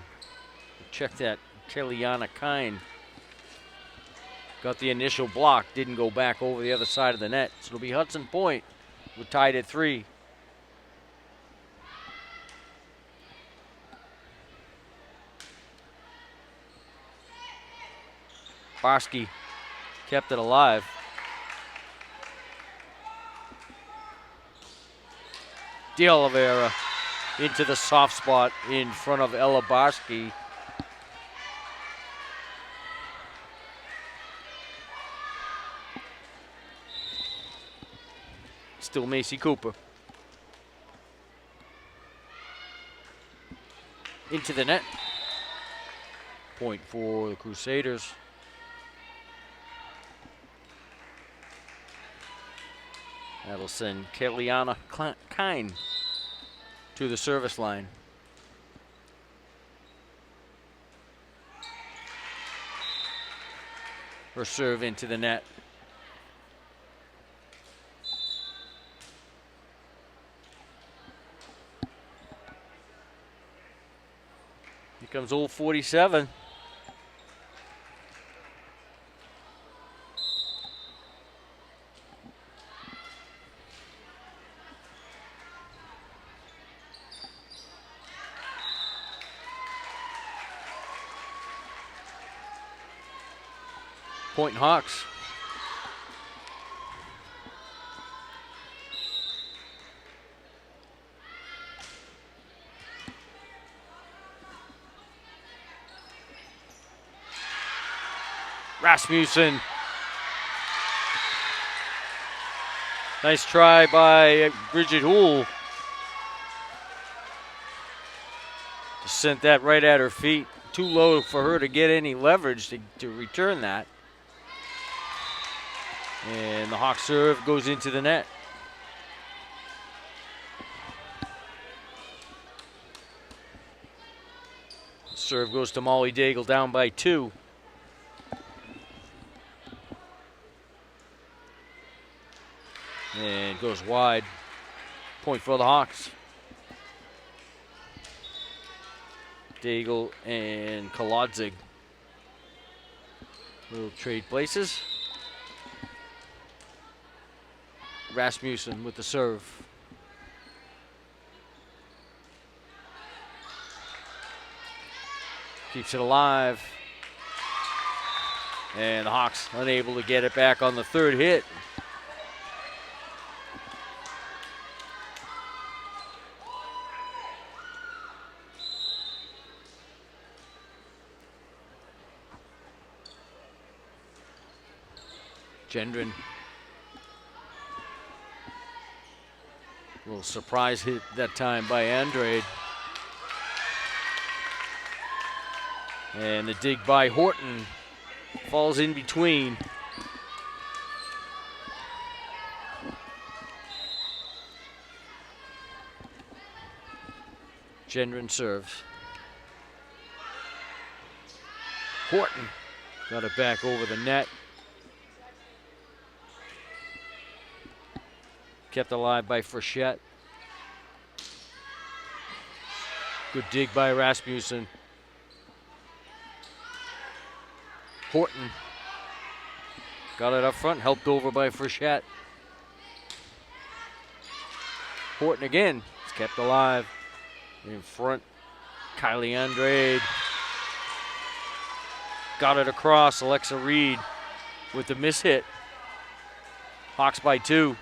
Check that. Kellyanna Kine. Got the initial block. Didn't go back over the other side of the net. So it'll be Hudson Point. We're tied at 3. Varsity kept it alive. De Oliveira into the soft spot in front of Ella Barsky. Still Macy Cooper. Into the net. Point for the Crusaders. That'll send Kellyanna Kine to the service line. Her serve into the net. Here comes old 47. Point Hawks. Rasmussen. Nice try by Bridget Houle. Just sent that right at her feet. Too low for her to get any leverage to return that. And the Hawk serve goes into the net. Serve goes to Molly Daigle, down by 2. And goes wide. Point for the Hawks. Daigle and Kolodzig will trade places. Rasmussen with the serve. Keeps it alive. And the Hawks unable to get it back on the third hit. Gendron. A little surprise hit that time by Andrade. And the dig by Horton falls in between. Gendron serves. Horton got it back over the net. Kept alive by Frechette. Good dig by Rasmussen. Horton got it up front, helped over by Frechette. Horton again, it's kept alive. In front, Kylie Andrade. Got it across, Alexa Reed with the mishit. Hawks by 2.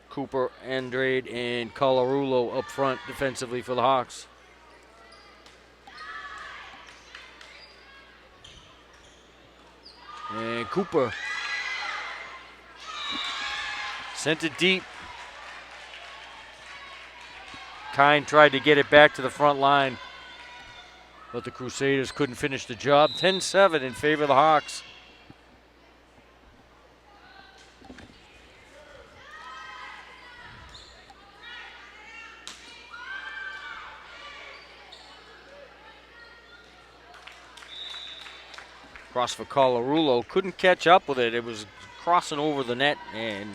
Cooper, Andrade, and Colarulo up front defensively for the Hawks. And Cooper sent it deep. Kine tried to get it back to the front line, but the Crusaders couldn't finish the job. 10-7 in favor of the Hawks. Cross for Colarulo, couldn't catch up with it. It was crossing over the net and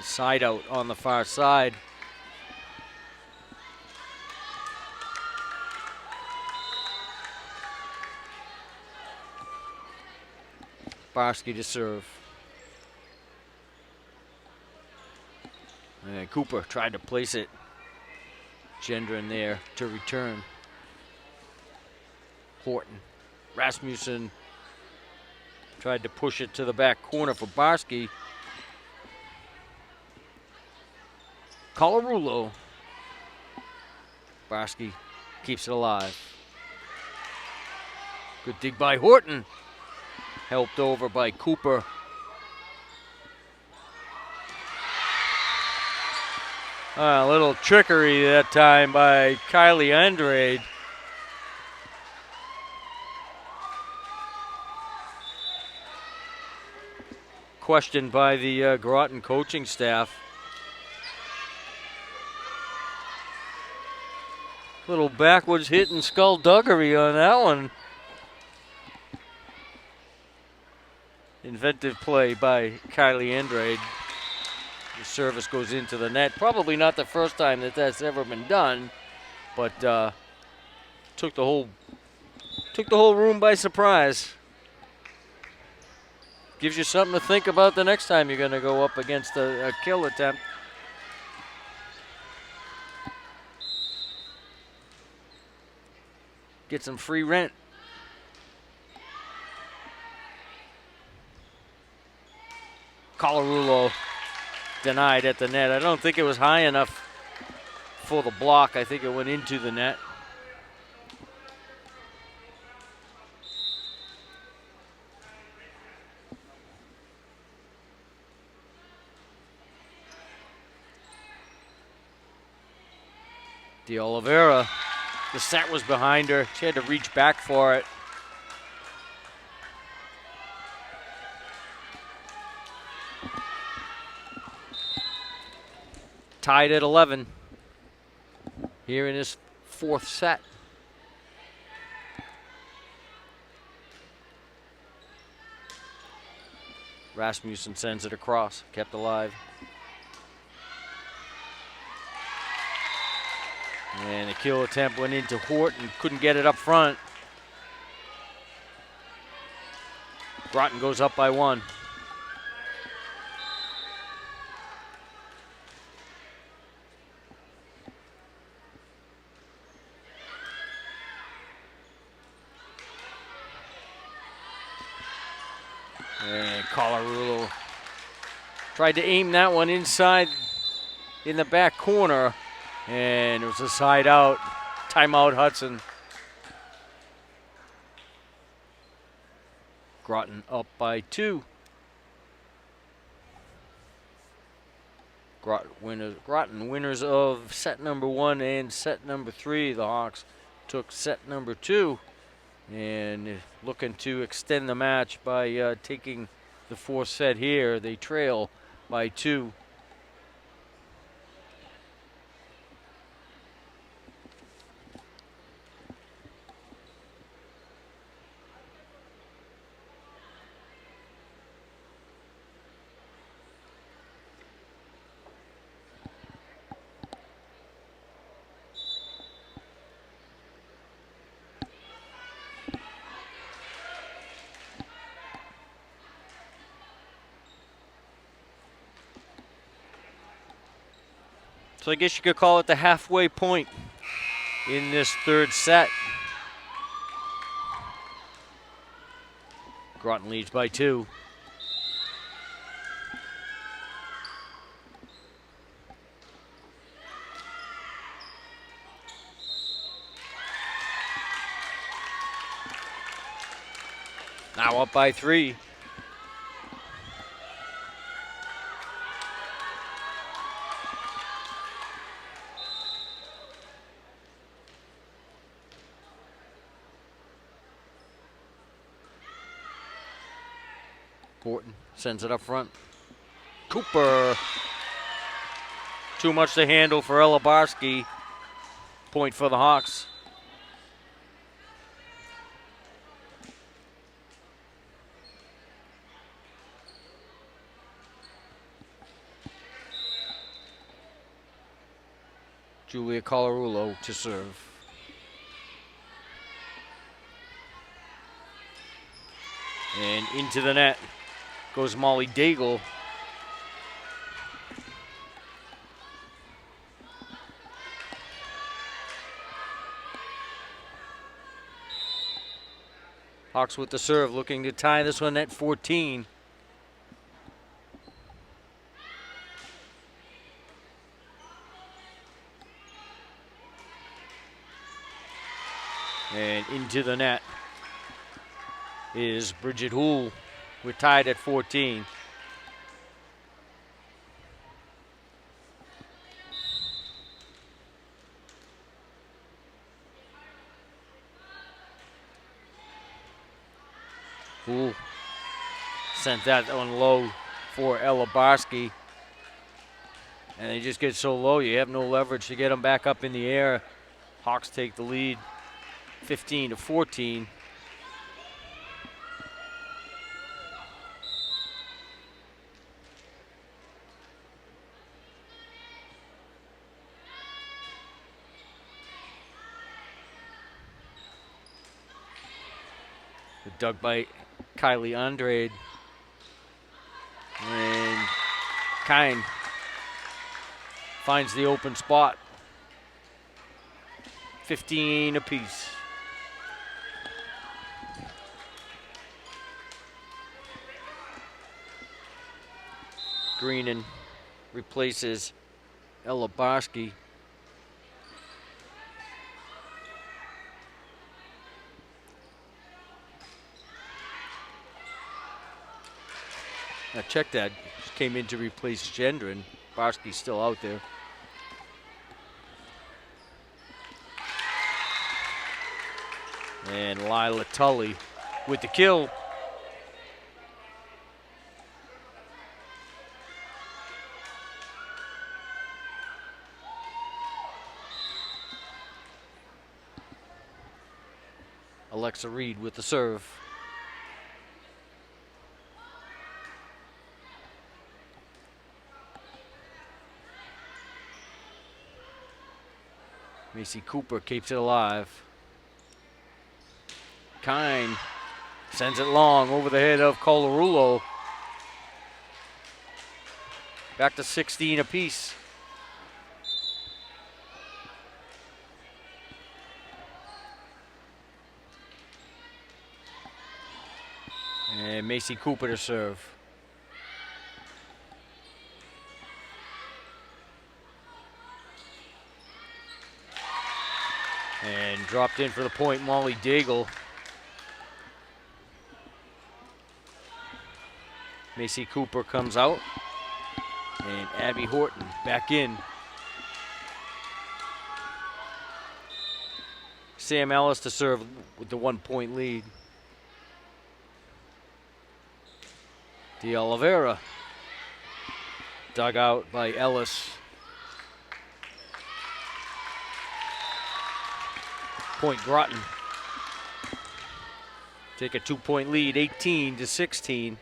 side out on the far side. Varsity to serve. And Cooper tried to place it. Gendron there to return. Horton. Rasmussen tried to push it to the back corner for Varsity. Colarulo. Varsity keeps it alive. Good dig by Horton. Helped over by Cooper. A little trickery that time by Kylie Andrade. Questioned by the Groton coaching staff. Little backwards hit and skullduggery on that one. Inventive play by Kylie Andrade. The service goes into the net. Probably not the first time that that's ever been done, but took the whole room by surprise. Gives you something to think about the next time you're going to go up against a kill attempt. Get some free rent. Colarulo denied at the net. I don't think it was high enough for the block. I think it went into the net. De Oliveira, the set was behind her. She had to reach back for it. Tied at 11 here in his fourth set. Rasmussen sends it across, kept alive. And the kill attempt went into Horton, couldn't get it up front. Groton goes up by 1. And Colarulo tried to aim that one inside in the back corner, and it was a side out. Timeout, Hudson. Groton up by 2. Groton winners of set number 1 and set number 3. The Hawks took set number 2. And looking to extend the match by taking the fourth set here. They trail by 2. So I guess you could call it the halfway point in this third set. Groton leads by 2. Now up by 3. Horton sends it up front. Cooper. Too much to handle for Elabarsky. Point for the Hawks. Julia Colarulo to serve. And into the net goes Molly Daigle. Hawks with the serve, looking to tie this one at 14. And into the net is Bridget Houle. We're tied at 14. Houle sent that one low for Ella Barsky. And they just get so low, you have no leverage to get them back up in the air. Hawks take the lead, 15-14. Dug by Kylie Andrade. And Kine finds the open spot. 15 apiece. Greenan replaces Ella Barsky. Now check that. Just came in to replace Gendron. Barsky's still out there. And Lila Tully with the kill. Alexa Reed with the serve. Macy Cooper keeps it alive. Kine sends it long over the head of Colarulo. Back to 16 apiece. And Macy Cooper to serve. And dropped in for the point, Molly Daigle. Macy Cooper comes out. And Abby Horton back in. Sam Ellis to serve with the 1-point lead. De Oliveira dug out by Ellis. Point Groton. Take a 2-point lead, 18-16.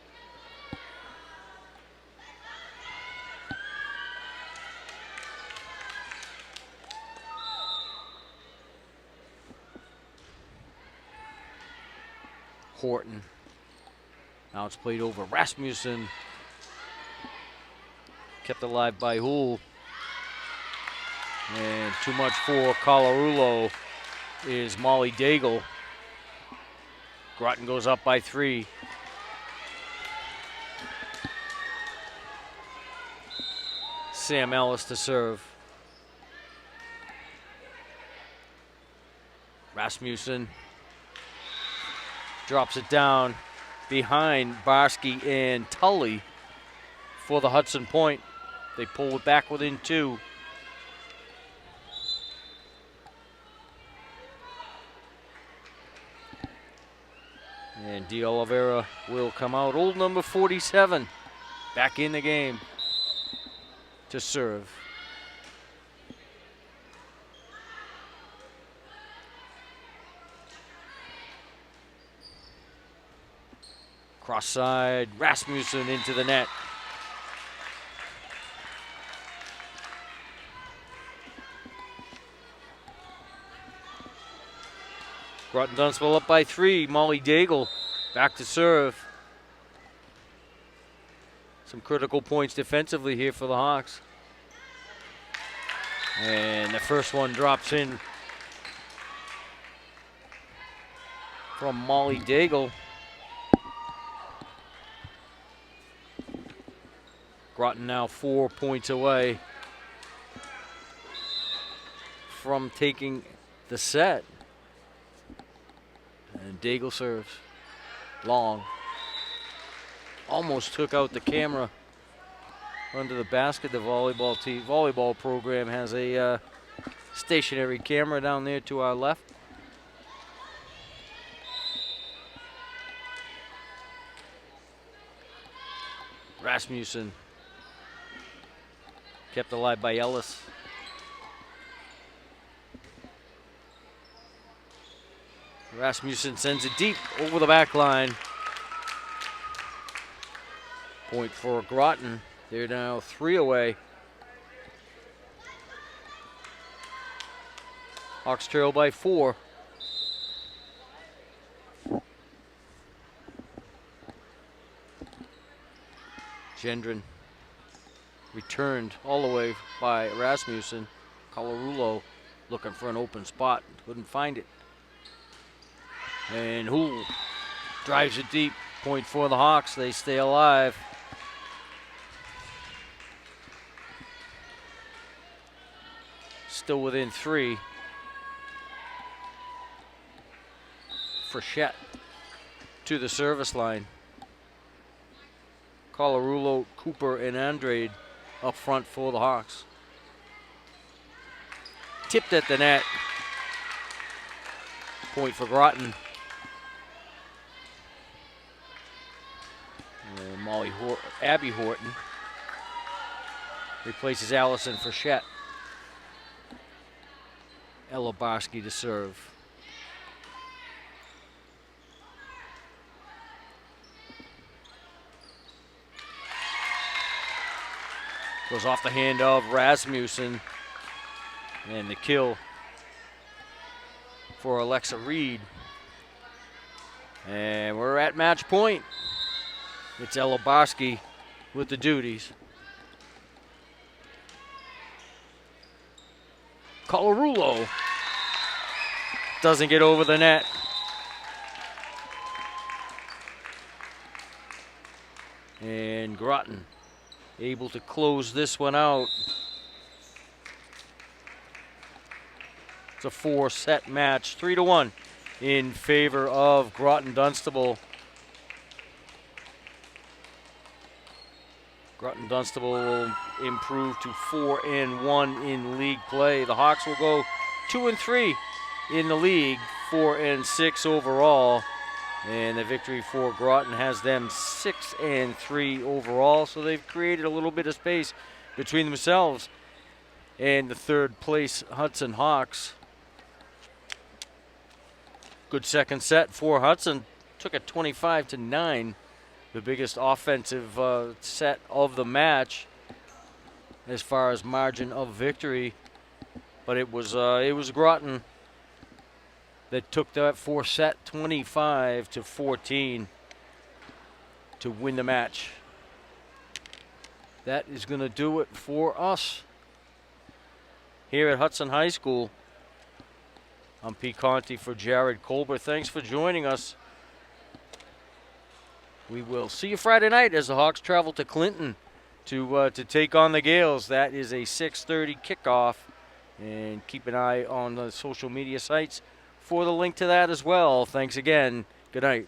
Horton. Now it's played over Rasmussen. Kept alive by Houle. And too much for Colarulo is Molly Daigle. Groton goes up by 3. Sam Ellis to serve. Rasmussen drops it down behind Barsky and Tully for the Hudson point. They pull it back within 2. And De Oliveira will come out. Old number 47 back in the game to serve. Cross side, Rasmussen into the net. Groton-Dunstable up by 3. Molly Daigle back to serve. Some critical points defensively here for the Hawks. And the first one drops in from Molly Daigle. Groton now 4 points away from taking the set. And Daigle serves. Long. Almost took out the camera under the basket. The volleyball program has a stationary camera down there to our left. Rasmussen kept alive by Ellis. Rasmussen sends it deep over the back line. Point for Groton. They're now 3 away. Hawks trail by 4. Gendron returned all the way by Rasmussen. Colarulo looking for an open spot. Couldn't find it. And Houle drives it deep. Point for the Hawks. They stay alive. Still within 3. Frechette to the service line. Colarulo, Cooper, and Andrade up front for the Hawks. Tipped at the net. Point for Groton. And Abby Horton replaces Allison Frechette. Ella Barsky to serve. Goes off the hand of Rasmussen. And the kill for Alexa Reed. And we're at match point. It's Ella Barsky with the duties. Colarulo doesn't get over the net. And Groton able to close this one out. It's a 4-set match, 3-1 in favor of Groton-Dunstable. Groton-Dunstable will improve to 4-1 in league play. The Hawks will go 2-3 in the league, 4-6 overall. And the victory for Groton has them 6-3 overall. So they've created a little bit of space between themselves and the third place Hudson Hawks. Good second set for Hudson. Took it 25-9. The biggest offensive set of the match as far as margin of victory. But it was Groton that took that 4-set 25-14 to win the match. That is going to do it for us here at Hudson High School. I'm Pete Conti for Jared Colbert. Thanks for joining us. We will see you Friday night as the Hawks travel to Clinton to take on the Gales. That is a 6:30 kickoff. And keep an eye on the social media sites for the link to that as well. Thanks again. Good night.